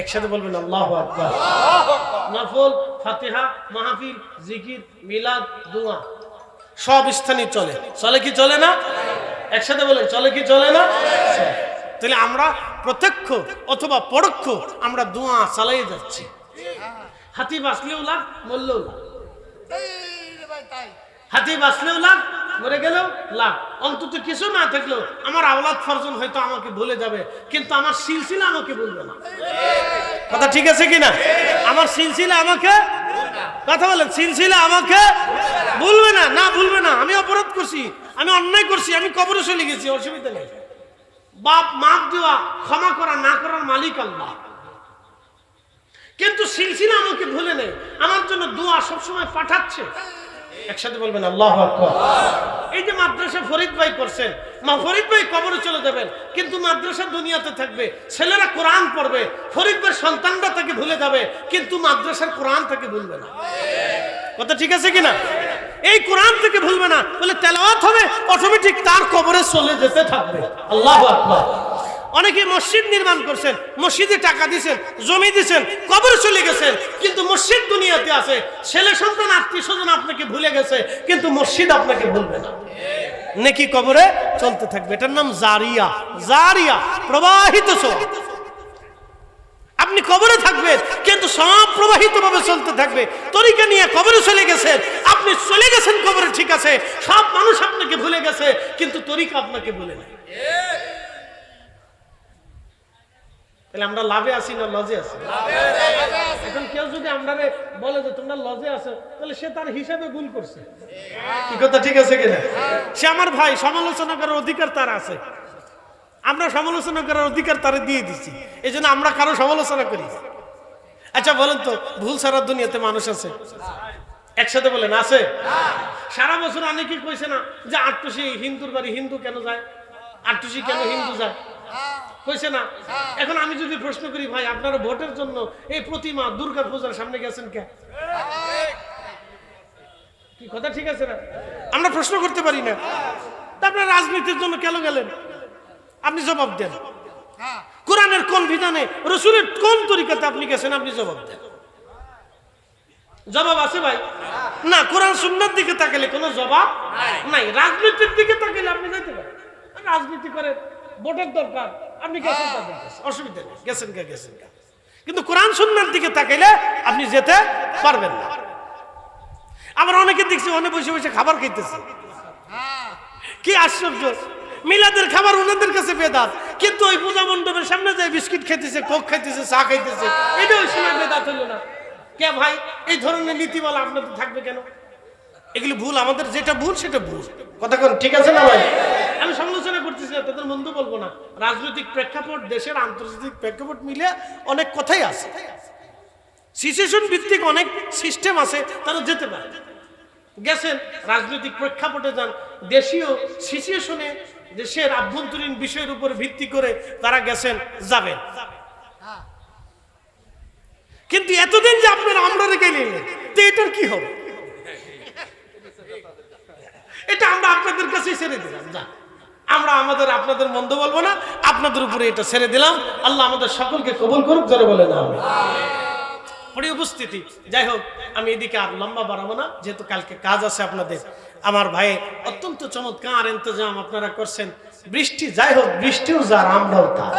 একসাথে বলবেন আল্লাহু আকবার নফল ফাতিহা মাহফিল জিকির মিলাদ দোয়া সব স্থানে চলে চলে কি চলে না একসাথে বলেন চলে কি চলে না তাহলে আমরা প্রত্যক্ষ অথবা পরোক্ষ আমরা দোয়া চালিয়ে যাচ্ছি হাতি বাঁচলেও লাভ মরলেও লাভ হাতি বাঁচলেও লাভ মরে গেলেও লাভ অন্তত কিছু না থাকলেও আমার আওলাদ ফরজন হয়তো আমাকে ভুলে যাবে কিন্তু আমার সিলসিলা আমাকে ভুলবে না কথা ঠিক আছে কিনা আমার সিলসিলা আমাকে কথা বলেন সিলসিলা আমাকে ভুলবে না না ভুলবে না আমি অপরাধ করছি আমি অন্যায় করছি আমি কবরে চলে গেছি অসুবিধা নেই বাপ মাপ দেওয়া ক্ষমা করা না করার মালিক আল্লাহ কিন্তু সিলসিলা আমাকে ভুলে নেই আমার জন্য দোয়া সবসময় পাঠাচ্ছে একসাথে বলবেন আল্লাহু আকবার এই যে মাদ্রাসা ফরিদ ভাই করছেন মা ফরিদ ভাই কবরে চলে যাবেন কিন্তু মাদ্রাসা দুনিয়াতে থাকবে ছেলেরা কোরআন পড়বে ফরিদ ভাই সন্তানরা তাকে ভুলে যাবে কিন্তু মাদ্রাসার কোরআন তাকে ভুলবে না কথা ঠিক আছে কিনা এই কোরআন থেকে ভুলবে না বলে তেলাওয়াত হবে অটোমেটিক তার কবরে চলে যেতে থাকবে আল্লাহু আকবার অনেকে মসজিদ নির্মাণ করছেন মসজিদে টাকা দিয়েছেন জমি দিয়েছেন কবরে চলে গেছেন কিন্তু মসজিদ দুনিয়াতে আছে ছেলে সন্তান আত্মীয় স্বজন আপনাকে ভুলে গেছে কিন্তু মসজিদ আপনাকে ভুলবে না নেকি কবরে চলতে থাকবে এটার নাম জারিয়া জারিয়া প্রবাহিত সওয়াব আপনি কবরে থাকবেন কিন্তু সব প্রবাহিত ভাবে চলতে থাকবে তরিকা নিয়ে কবরে চলে গেছেন আপনি চলে গেছেন কবরে ঠিক আছে সব মানুষ আপনাকে ভুলে গেছে কিন্তু তরিকা আপনাকে ভুলে নাই তাহলে আমরা লাভে আছি না লজে আছি এখন কেউ যদি আমরা বলে যে তোমরা লজে আছো তাহলে সে তার হিসাবে ভুল করছে কি কথা ঠিক আছে কিনা সে আমার ভাই সমালোচনা করার অধিকার তার আছে আমরা সমালোচনা করার অধিকার তারে দিয়ে দিচ্ছি এই জন্য আমরা কারো সমালোচনা করি আচ্ছা বলেন তো ভুল সারা দুনিয়াতে মানুষ আছে একসাথে বলেন আছে সারা বছর অনেকে কইছে না যে আটটুসি হিন্দুর বাড়ি হিন্দু কেন যায় আটটুসি কেন হিন্দু যায় কইছে না এখন আমি যদি প্রশ্ন করি ভাই আপনারা ভোটের জন্য এই প্রতিমা দুর্গা পূজার সামনে গেছেন কেন কি কথা ঠিক আছে না আমরা প্রশ্ন করতে পারি না আপনারা রাজনীতির জন্য কেন গেলেন আপনি জবাব দেন কোরআনের কোন বিধানে রাসূলের কোন তরিকাতে আপনি গেছেন আপনি জবাব দেন জবাব আছে ভাই না কোরআন সুন্নাহর দিকে তাকালে কোনো জবাব নাই রাজনীতির দিকে তাকালে আপনি যেতে পারেন রাজনীতি করে ভোটের দরকার আপনি গেছেন তাদের কাছে অসুবিধা নেই গেছেন কিন্তু কোরআন সুন্নাহর দিকে তাকাইলে আপনি যেতে পারবেন না আবার অনেকে দেখছি অনেক বসে বসে খাবার খাইতেছে কি আশ্চর্য মিলাদের খাবার ওনাদের কাছে বেদাত কিন্তু ওই পূজা মণ্ডপের সামনে যায় বিস্কিট খাইতেছে কোক খাইতেছে চা খাইতেছে এটা ওই সময় বেদাত হলো না কে ভাই এই ধরনের নীতিমালা আপনাদের থাকবে কেন এগুলি ভুল আমাদের যেটা ভুল সেটা ভুল কথা কোন ঠিক আছে না ভাই আমি সমালোচনা করতেছি না তাদের মন্দ বলবো না রাজনৈতিক প্রেক্ষাপট দেশের আন্তর্জাতিক প্রেক্ষাপট মিলে অনেক কথাই আছে সিচুয়েশন ভিত্তিক অনেক সিস্টেম আছে তারা যেতে পারে গেছেন রাজনৈতিক প্রেক্ষাপটে যান, দেশীয় সিচুয়েশনে, দেশের আভ্যন্তরীণ বিষয়ের উপর ভিত্তি করে তারা গেছেন, যাবেন। কিন্তু এতদিন যে আপনারা আমরা রেখে নিলেন, তো এটার কি হবে? এটা আমরা আপনাদের কাছেই ছেড়ে দিলাম। যা, আমরা আপনাদের মন্দ বলবো না, আপনাদের উপরে এটা ছেড়ে দিলাম। আল্লাহ আমাদের সকলকে কবুল করুক, জোরে বলে না আমি। প্রিয় উপস্থিতি, যাই হোক, আমি এদিকে আর লম্বা বাড়াবো না, যেহেতু কালকে কাজ আছে আপনাদের। আমার ভাই অত্যন্ত চমৎকার ইন্তজাম আপনারা করছেন। বৃষ্টি যাই হোক, বৃষ্টিও যার, আমরাও তার।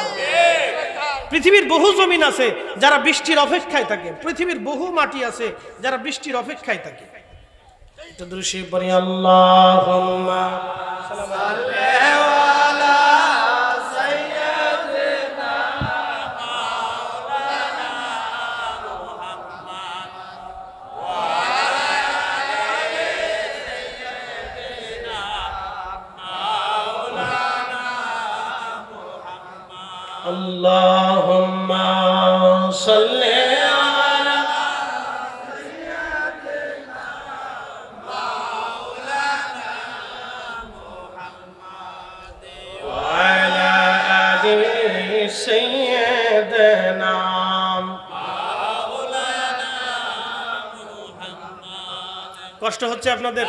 পৃথিবীর বহু জমিন আছে যারা বৃষ্টির অপেক্ষায় থাকে, পৃথিবীর বহু মাটি আছে যারা বৃষ্টির অপেক্ষায় থাকে। এটা দৃশ্যে পড়ি আল্লাহুম্মা সাল্লি আলা সাইয়্যিদিনা মাওলানা মুহাম্মদ ওয়া আলা আলি সাইয়্যিদিনা মাওলানা মুহাম্মদ। আল্লাহুম্মা সাল্লি কষ্ট হচ্ছে আপনাদের,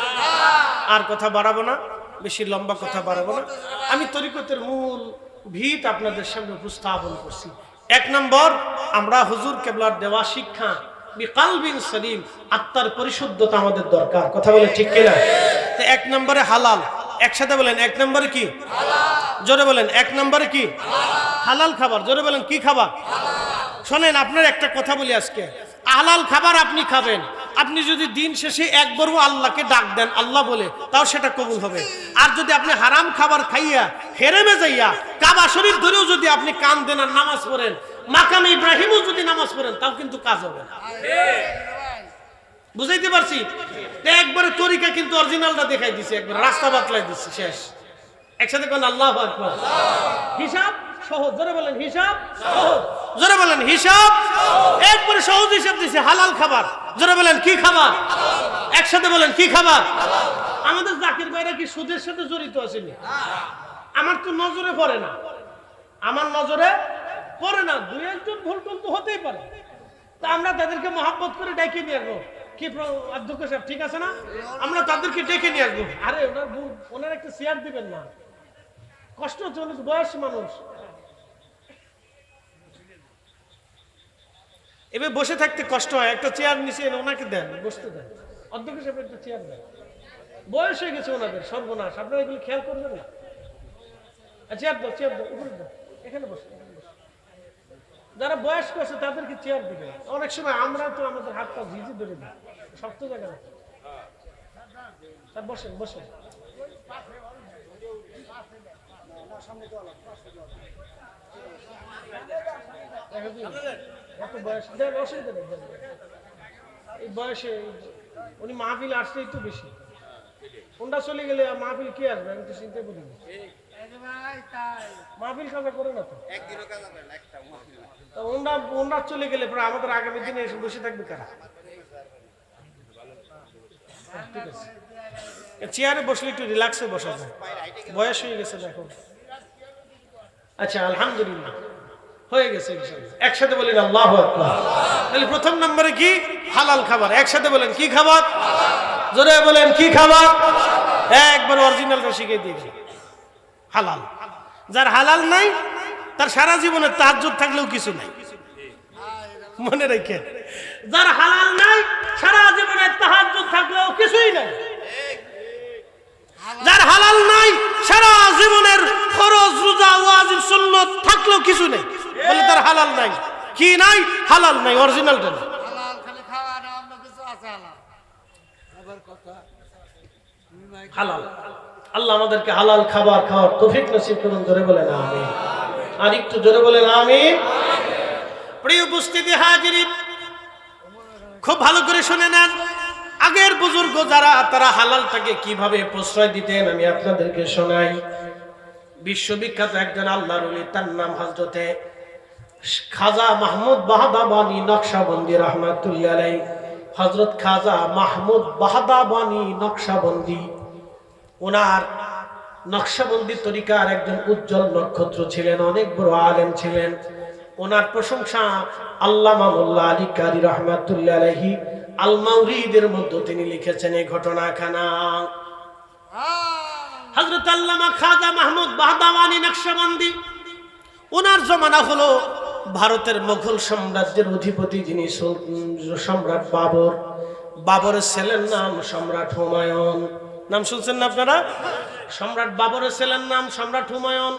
আর কথা বাড়াবো না, বেশি লম্বা কথা বাড়াবো না। আমি তরিকতের মূল ভিত আপনাদের সামনে উপস্থাপন করছি। 1 নম্বর, আমরা হুজুর কেবলার দেওয়া শিক্ষা, বিকালবিন সালিম, আত্মার পরিশুদ্ধতা আমাদের দরকার। কথা বলে ঠিক কিনা? তো 1 নম্বরে হালাল, একসাথে বলেন 1 নম্বরে কি? জোরে বলেন 1 নম্বরে কি? হালাল খাবার। জোরে বলেন কি খাবার? শোনেন, আপনার একটা কথা বলি আজকে, হালাল খাবার আপনি খাবেন, আপনি যদি দিন শেষে একবারও আল্লাহকে ডাক দেন আল্লাহ বলে, তাও সেটা কবুল হবে। আর যদি আপনি হারাম খাবার খাইয়া হেরেমে যাইয়া কাবা শরীফ ধরেও যদি আপনি কান দেন আর নামাজ পড়েন, মাকামে ইব্রাহিমও যদি নামাজ পড়েন, তাও কিন্তু কাজ হবে না। বুঝাইতে পারছি? একবারে তরিকা কিন্তু অরিজিনালটা দেখাই দিছে, একবার রাস্তা বাতলাই দিচ্ছে, শেষ। একসাথে কোন আল্লাহু আকবার। হিসাব সহজ, জোরে বলেন হিসাব সহজ, জোরে বলেন হিসাব একবারে সহজ হিসাব দিছে। হালাল খাবার, জোরে বলেন কি খাবার? একসাথে বলেন কি খাবার? আমাদের জাকির ভাইরা কি সুদের সাথে জড়িত আছেনি? আমার তো নজরে পড়ে না, আমার নজরে পড়ে না। 2-1 ভুল টুল তো হতেই পারে, তা আমরা তাদেরকে মহব্বত করে ডেকে নিয়ে আসবো। কি অধ্যক্ষ সাহেব ঠিক আছে না? আমরা তাদেরকে ডেকে নিয়ে আসবো। আরে ওনার একটা চেয়ার দিবেন না, কষ্ট হচ্ছে, বয়স মানুষ। এবার বসে থাকতে কষ্ট হয়, একটা চেয়ার নিচে ওনাকে দেন, বসতে দেন। অধ্যক্ষ সাহেব একটা চেয়ার দেন, বয়স হয়ে গেছে ওনাদের, সর্বনাশ। আপনারা এগুলো খেয়াল করবেন না। চেয়ার দাও, চেয়ার দাও, উপরে দাও, এখানে বসে। যারা বয়স্ক আছে তাদেরকে চেয়ার দিবে। অনেক সময় আমরা তো আমাদের হাত পা ঝিঝি ধরে দিই, শক্ত জায়গা না। বসেন বসেন। এত বয়স দেন, অসুবিধা নেই। এই বয়সে উনি মাহফিল আসলেই তো বেশি, ওনরা চলে গেলে মাহফিল কি আসবে? আমি তো চিন্তা করি না, মাহফিল কাজা করে না তো। ওনরা চলে গেলে পরে আমাদের আগামী দিনে এসে বসে থাকবে কারা? ঠিক আছে, চেয়ারে বসলে একটু রিল্যাক্সে বসা যায়, বয়স হয়ে গেছে এখন। আচ্ছা, আলহামদুলিল্লাহ হয়ে গেছে। একসাথে বলেন আল্লাহু আকবার। তাহলে 1 নম্বরে কি? হালাল খাবার। একসাথে বলেন কি খাবার? জোরে বলেন কি খাবার? একবার অরিজিনালটা শিখিয়ে দিয়েছি, হালাল। যার হালাল নাই তার সারা জীবনে তাহাজ্জুদ থাকলেও কিছু নাই, মনে রেখে। যার হালাল নাই সারা জীবনে তাহাজ্জুদ থাকলেও কিছুই নাই। যার হালাল নাই সারা জীবনের ফরজ রোজা ওয়াজিব সুন্নাত থাকলেও কিছু নেই, বলে তার হালাল নাই। কি নাই? হালাল নাই, অরিজিনালটা নাই। হালাল খালি খাওয়া না, অন্য কিছু আছে হালাল। আবার কথা হালাল। আল্লাহ আমাদেরকে হালাল খাবার খাওয়ার তৌফিক নসিব করুন, জোরে বলেন আমিন। আর একটু জোরে বলেন আমিন। প্রিয় উপস্থিতি হাজিরিন, খুব ভালো করে শুনে নেন। আগের বুজুর্গ যারা, তারা হালালটাকে কিভাবে প্রশ্রয় দিতেন আমি আপনাদেরকে শোনাই। বিশ্ববিখ্যাত একজন আল্লাহর ওলি, তার নাম হযরতে খাজা মাহমুদ বাহাদাবানি নকশবন্দি রাহমাতুল্লাহ আলাইহি। হযরত খাজা মাহমুদ বাহদাবানি নকশবন্দি, ওনার নকশবন্দি তরিকার একজন উজ্জ্বল নক্ষত্র ছিলেন, অনেক বড় আলেম ছিলেন। ওনার প্রশংসা আল্লামা মোল্লা আলী কারি রহমাতুল্লাহ আলাইহি আল মাউরিদের মধ্যে তিনি লিখেছেন এই ঘটনাখানা। হযরত আল্লামা খাজা মাহমুদ বাহদাবানি নকশবন্দি, ওনার জমানা হলো ভারতের মুঘল সাম্রাজ্যের অধিপতি যিনি সম্রাট বাবর। বাবরের ছেলের নাম সম্রাট হুমায়ুন। নাম শুনছেন না আপনারা? সম্রাট বাবরের ছেলের নাম সম্রাট হুমায়ুন।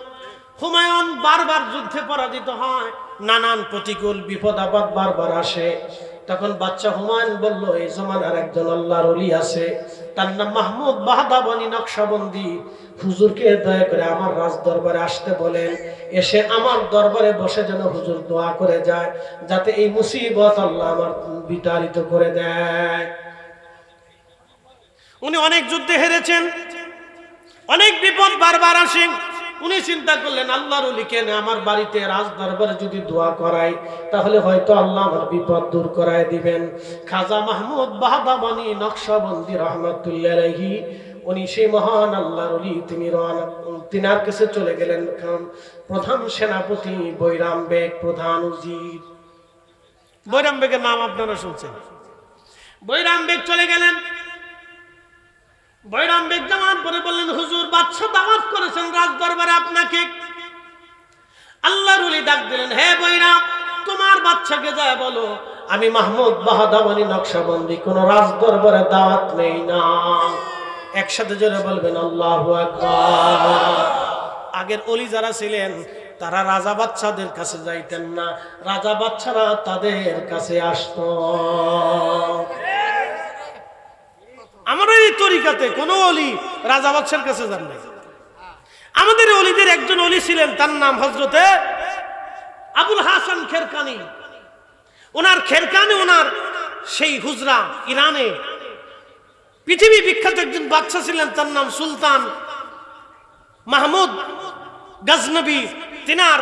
হুমায়ুন বারবার যুদ্ধে পরাজিত হয়, নানান প্রতিকূল বিপদ আপদ বারবার আসে। তখন বাচ্চা হুমায়ুন বলল, এই জমানার একজন আল্লাহর ওলি আছে, তার নাম মাহমুদ বাহদাবানি নকশবন্দি। হুজুরকে দয়া করে আমার রাজ দরবারে আসতে বলেন, এসে আমার দরবারে বসে যেন হুজুর দোয়া করে যায়, যাতে এই মুসিবত আল্লাহ আমার বিতাড়িত করে দেয়। উনি অনেক যুদ্ধে হেরেছেন, অনেক বিপদ বারবার আসে। উনি চিন্তা করলেন, আল্লাহর ওলিকে আমার বাড়িতে রাজ দরবারে যদি দোয়া করাই, তাহলে হয়তো আল্লাহ আমার বিপদ দূর করায় দিবেন। খাজা মাহমুদ বাহদাবানি নকশবন্দি রহমাতুল্লাহ আলাইহি, উনি সেই মহান আল্লাহর ওলি, তিনার কাছে চলে গেলেন প্রধান সেনাপতি বৈরাম বেগ, প্রধান উজির। বৈরাম বেগের নাম আপনারা শুনছেন। বৈরাম বেগ চলে গেলেন। বৈরাম বেগ যাওয়ার পরে বললেন, হুজুর বাদশা দাওয়াত করেছেন রাজ দরবারে আপনাকে। আল্লাহর ওলি ডাক দিলেন, হে বৈরাম, তোমার বাদশাকে যায় বলো আমি মাহমুদ বাহদাবানি নকশবন্দি কোন রাজ দরবারে দাওয়াত নেই না। একসাথে জোরে বলবেন আল্লাহু আকবার। আগের ওলি যারা ছিলেন তারা রাজা বাদশাদের কাছে যাইতেন না, রাজা বাদশারা তাদের কাছে আসতো। আমাদের এই তরিকাতে কোন ওলি রাজা বাদশার কাছে যান নাই। আমাদের ওলিদের একজন ওলি ছিলেন, তার নাম হযরতে আবুল হাসান খেরকানি। ওনার খেরকানি, ওনার সেই হুজরা ইরানে পৃথিবী বিখ্যাত একজন বাদশা ছিলেন, তার নাম সুলতান মাহমুদ গজনবী। তিনার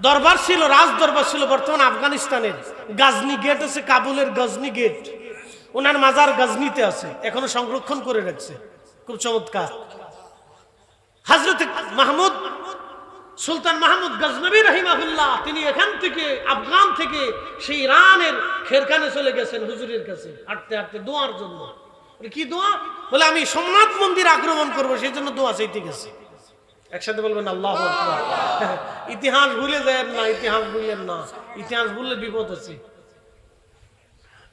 দরবার ছিল, রাজ দরবার ছিল বর্তমান আফগানিস্তানের গাজনি গেট আছে, কাবুলের গজনি গেট। ওনার মাজার গজনিতে আছে, এখনো সংরক্ষণ করে রাখছে, খুব চমৎকার। হযরত মাহমুদ, সুলতান মাহমুদ গজনবী রাহিমাহুল্লাহ, তিনি এখান থেকে আফগান থেকে সেই ইরানের খেরখানে চলে গেছেন হুজুরের কাছে হাঁটতে হাঁটতে দোয়ার জন্য। কি দোয়া? বলে আমি সোমনাথ মন্দির আক্রমণ করবো, সেই জন্য দোয়া চাইতে গেছে। একসাথে বলবেন আল্লাহু আকবার। ইতিহাস ভুলে যায় না, ইতিহাস ভুলেন না, ইতিহাস ভুললে বিপদ আছে।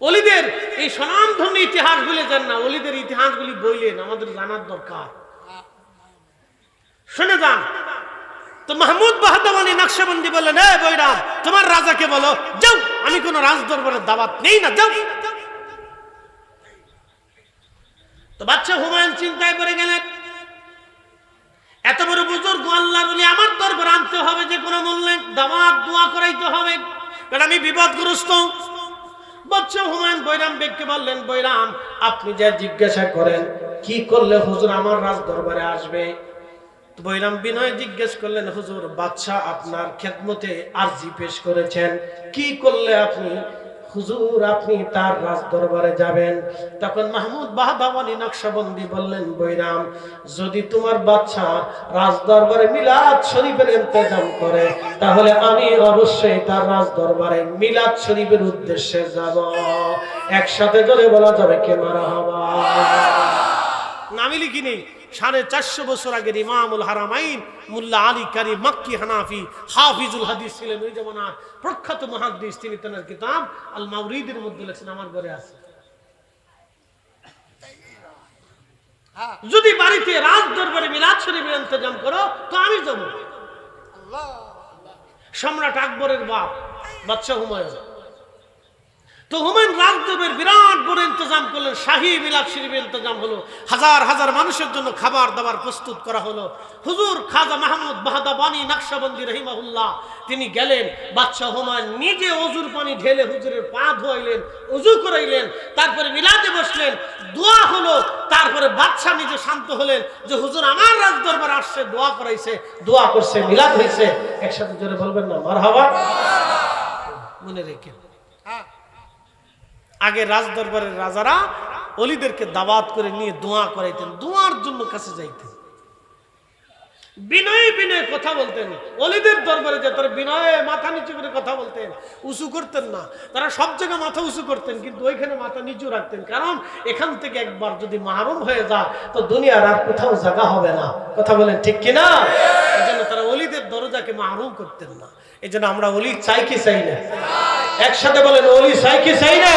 ওলিদের এই স্বনামধন্য ইতিহাস ভুলে যান না, ওলিদের ইতিহাসগুলি বইলেন, আমাদের জানার দরকার। শুনে যান। তো মাহমুদ বাহদাবানি নকশবন্দি বললেন, এ বৈরাম, তোমার রাজাকে বলো যাও, আমি কোন রাজ দরবারের দাওয়াত নেই না, যাও। তো বাদশা হুমায়ুন চিন্তায় পড়ে গেলেন, এত বড় বুজুর্গ আল্লাহর ওলি আমার দরবারে আনতে হবে, যে কোনো মূল্যে দাওয়াত দোয়া করাইতে হবে, কারণ আমি বিপদগ্রস্ত। বাদশা হুমায়ুন বৈরাম বেগকে বললেন, বৈরাম, আপনি যা জিজ্ঞাসা করেন, কি করলে হুজুর আমার রাজ দরবারে আসবে? তো বৈরাম বিনয় জিজ্ঞেস করলেন, হুজুর বাদশা আপনার খেদমতে আরজি পেশ করেছেন, কি করলে আপনি হুজুর আপনি তার রাজ দরবারে যাবেন? তখন মাহমুদ বাহদাবানি নকশবন্দি বললেন, বৈরাম, যদি তোমার বাদশা রাজ দরবারে মিলাদ শরীফের ইন্তজাম করে, তাহলে আমি অবশ্যই তার রাজ দরবারে মিলাদ শরীফের উদ্দেশ্যে যাব। একসাথে জোরে বলা যাবে কে মারহাবা। নামি লিখিনি 450 বছর আগের ইমামুল হারামাইন মুল্লা আলী কারি মক্কি হানাফি হাফিজুল হাদিস ছিলেন ওই জামানার প্রখ্যাত মুহাদ্দিস। তিনি তার কিতাব আল মাউরিদের মধ্যে লেখেন, আমার ঘরে আছে। যদি বাড়িতে রাজ দরবারে মিলাদ শরীফের ইন্তজাম করো তো আমি যাব। সম্রাট আকবরের বাপ বাদশা হুমায়ুন, তো হুমায়ুন রাজ দরবারের বিরাট বড় ইন্তজাম করলেন, শাহী মিলাদ শরীফের ইন্তজাম হলো, হাজার হাজার মানুষের জন্য খাবার দাবার প্রস্তুত করা হলো। হুজুর খাজা মাহমুদ বাহদাবানি নকশবন্দি রহিমাহুল্লাহ তিনি গেলেন, বাদশা হুমায়ুন নিজে অজুর পানি ঢেলে হুজুরের পা ধোয়াইলেন, ওযু করাইলেন, তারপরে মিলাদে বসলেন, দোয়া হলো। তারপরে বাদশা নিজে শান্ত হলেন যে হুজুর আমার রাজ দরবারে আসছে, দোয়া করাইছে, দোয়া করছে, মিলাদ হয়েছে। একসাথে জোরে বলবেন না মারহাবা। মনে রেখে আগে রাজ দরবারের রাজারা অলিদেরকে দাওয়াত করে নিয়ে দোয়া করাইতেন, দোয়ার জন্য কাছে যাইতেন, বিনয়ে বিনয়ে কথা বলতেন। অলিদের দরবারে যে তারা বিনয়ে মাথা নিচু করে কথা বলতেন, উঁচু করতেন না। তারা সব জায়গায় মাথা উঁচু করতেন, কিন্তু ওইখানে মাথা নিচু রাখতেন, কারণ এখান থেকে একবার যদি মাহরুম হয়ে যায় তো দুনিয়ার আর কোথাও জায়গা হবে না। কথা বলেন ঠিক কিনা? এই জন্য তারা অলিদের দরজাকে মাহরুম করতেন না। এই জন্য আমরা অলি চাই কি চাই না? একসাথে বলেন, অলি চাই কি চাই না?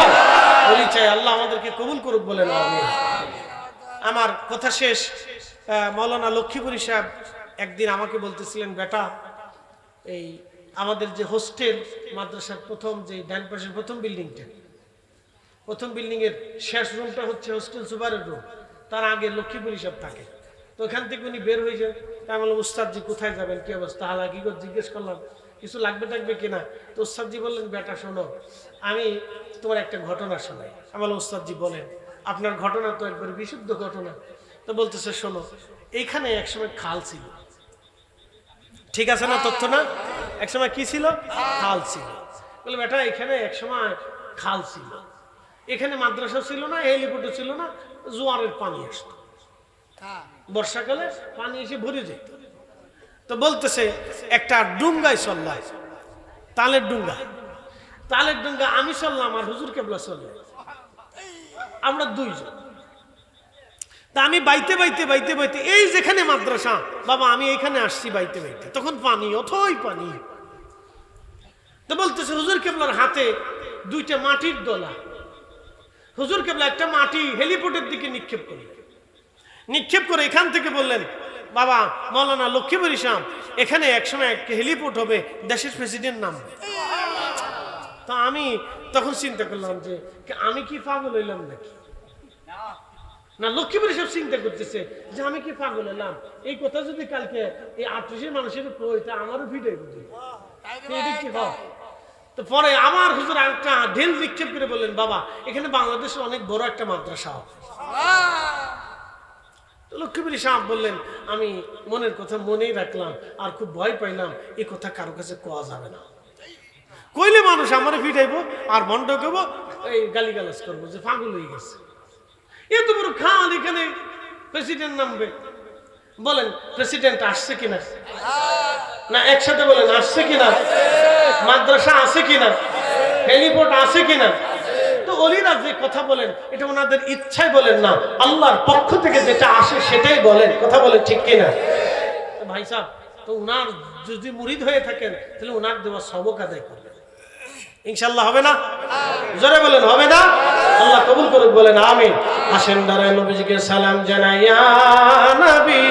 অলি চাই। আল্লাহ আমাদেরকে কবুল করুক, বলেন আমিন। আমার কথা শেষ। মৌলানা লক্ষ্মীপুরী সাহেব একদিন আমাকে বলতেছিলেন, বেটা এই আমাদের যে হোস্টেল মাদ্রাসার প্রথম যে ডান পাশের প্রথম বিল্ডিংটা, প্রথম বিল্ডিং এর শেষ রুমটা হচ্ছে হোস্টেল সুপারের রুম, তার আগে লক্ষ্মীপুরী সাহেব থাকে। তো ওখান থেকে উনি বের হয়ে যান। তাই বললাম, উস্তাদজি কোথায় যাবেন, কি অবস্থা, হালাকি করে জিজ্ঞেস করলাম কিছু লাগবে টাকবে কিনা। তো উস্তাদজি বললেন, বেটা শোনো, আমি তোমার একটা ঘটনা শোনাই। আমি বললাম, উস্তাদজি বলেন। আপনার ঘটনা তো একবার বিশুদ্ধ ঘটনা। তো বলতেছে, শোনো, এইখানে একসময় খাল ছিল। ঠিক আছে না তথ্য না? একসময় কি ছিল? খাল ছিল। বলে, বেটা এখানে একসময় খাল ছিল, এখানে মাদ্রাসা ছিল না, হেলিপোর্টও ছিল না, জোয়ারের পানি আসতো, বর্ষাকালে পানি এসে ভরে যেত। তো বলতেছে, একটা ডুঙ্গায় চললাম, তালের ডুঙ্গা, তালের ডুঙ্গা আমি চললাম আর হুজুর কেবলা চললাম, আমরা দুইজন। তা আমি বাইতে বাইতে বাইতে বাইতে এই যেখানে মাদ্রাসা বাবা, আমি এখানে আসছি বাইতে বাইতে, তখন পানি, অথই পানি। তো বলতেছে, হুজুর কেবলার হাতে দুইটা মাটির দোলা। হুজুর কেবলা একটা মাটি হেলিপোর্টের দিকে নিক্ষেপ করলেন, নিক্ষেপ করে এখান থেকে বললেন, বাবা মৌলানা লক্ষ্মীপুরী সাহেব, এখানে একসময় একটা হেলিপোর্ট হবে, দেশের প্রেসিডেন্ট নামবে। তো আমি তখন চিন্তা করলাম যে আমি কি পাগল হইলাম নাকি? না, লক্ষ্মীপুরী সব চিন্তা করতেছে যে আমি কি পাগল হলাম, এই কথা যদি কালকে এই 38 মানুষের কই, তা আমারও ভিড়ে বুঝি কি হয়। তো পরে আমার হুজুর একটা ঢেল নিক্ষেপ করে বললেন, বাবা এখানে বাংলাদেশে অনেক বড় একটা মাদ্রাসা হবে। তো লক্ষ্মীপুরী সাহেব বললেন, আমি মনের কথা মনেই রাখলাম, আর খুব ভয় পাইলাম, এই কথা কারো কাছে কোয়া যাবে না, কইলে মানুষ আমার ভিড়াইবো আর মন্ড করবো, এই গালিগালাজ করবো যে পাগল হয়ে গেছে। এত বড় খাল, এখানে প্রেসিডেন্ট নামবে। বলেন প্রেসিডেন্ট আসছে কিনা? না, একসাথে বলেন, আসছে কিনা? মাদ্রাসা আছে কিনা? হেলিপোর্ট আছে কিনা? তো অলিরা যে কথা বলেন এটা ওনাদের ইচ্ছায় বলেন না, আল্লাহর পক্ষ থেকে যেটা আসে সেটাই বলেন। কথা বলেন ঠিক কিনা? ভাই সাহেব, তো উনার যদি মুরিদ হয়ে থাকেন তাহলে উনার দেওয়া সবক আদায় করবেন, ইনশাআল্লাহ হবে না? জোরে বলেন, হবে না? আল্লাহ কবুল করুক, বলেন আমিন। আসেন দাঁড়ায় নবীজিকে সালাম জানাইয়া, নবী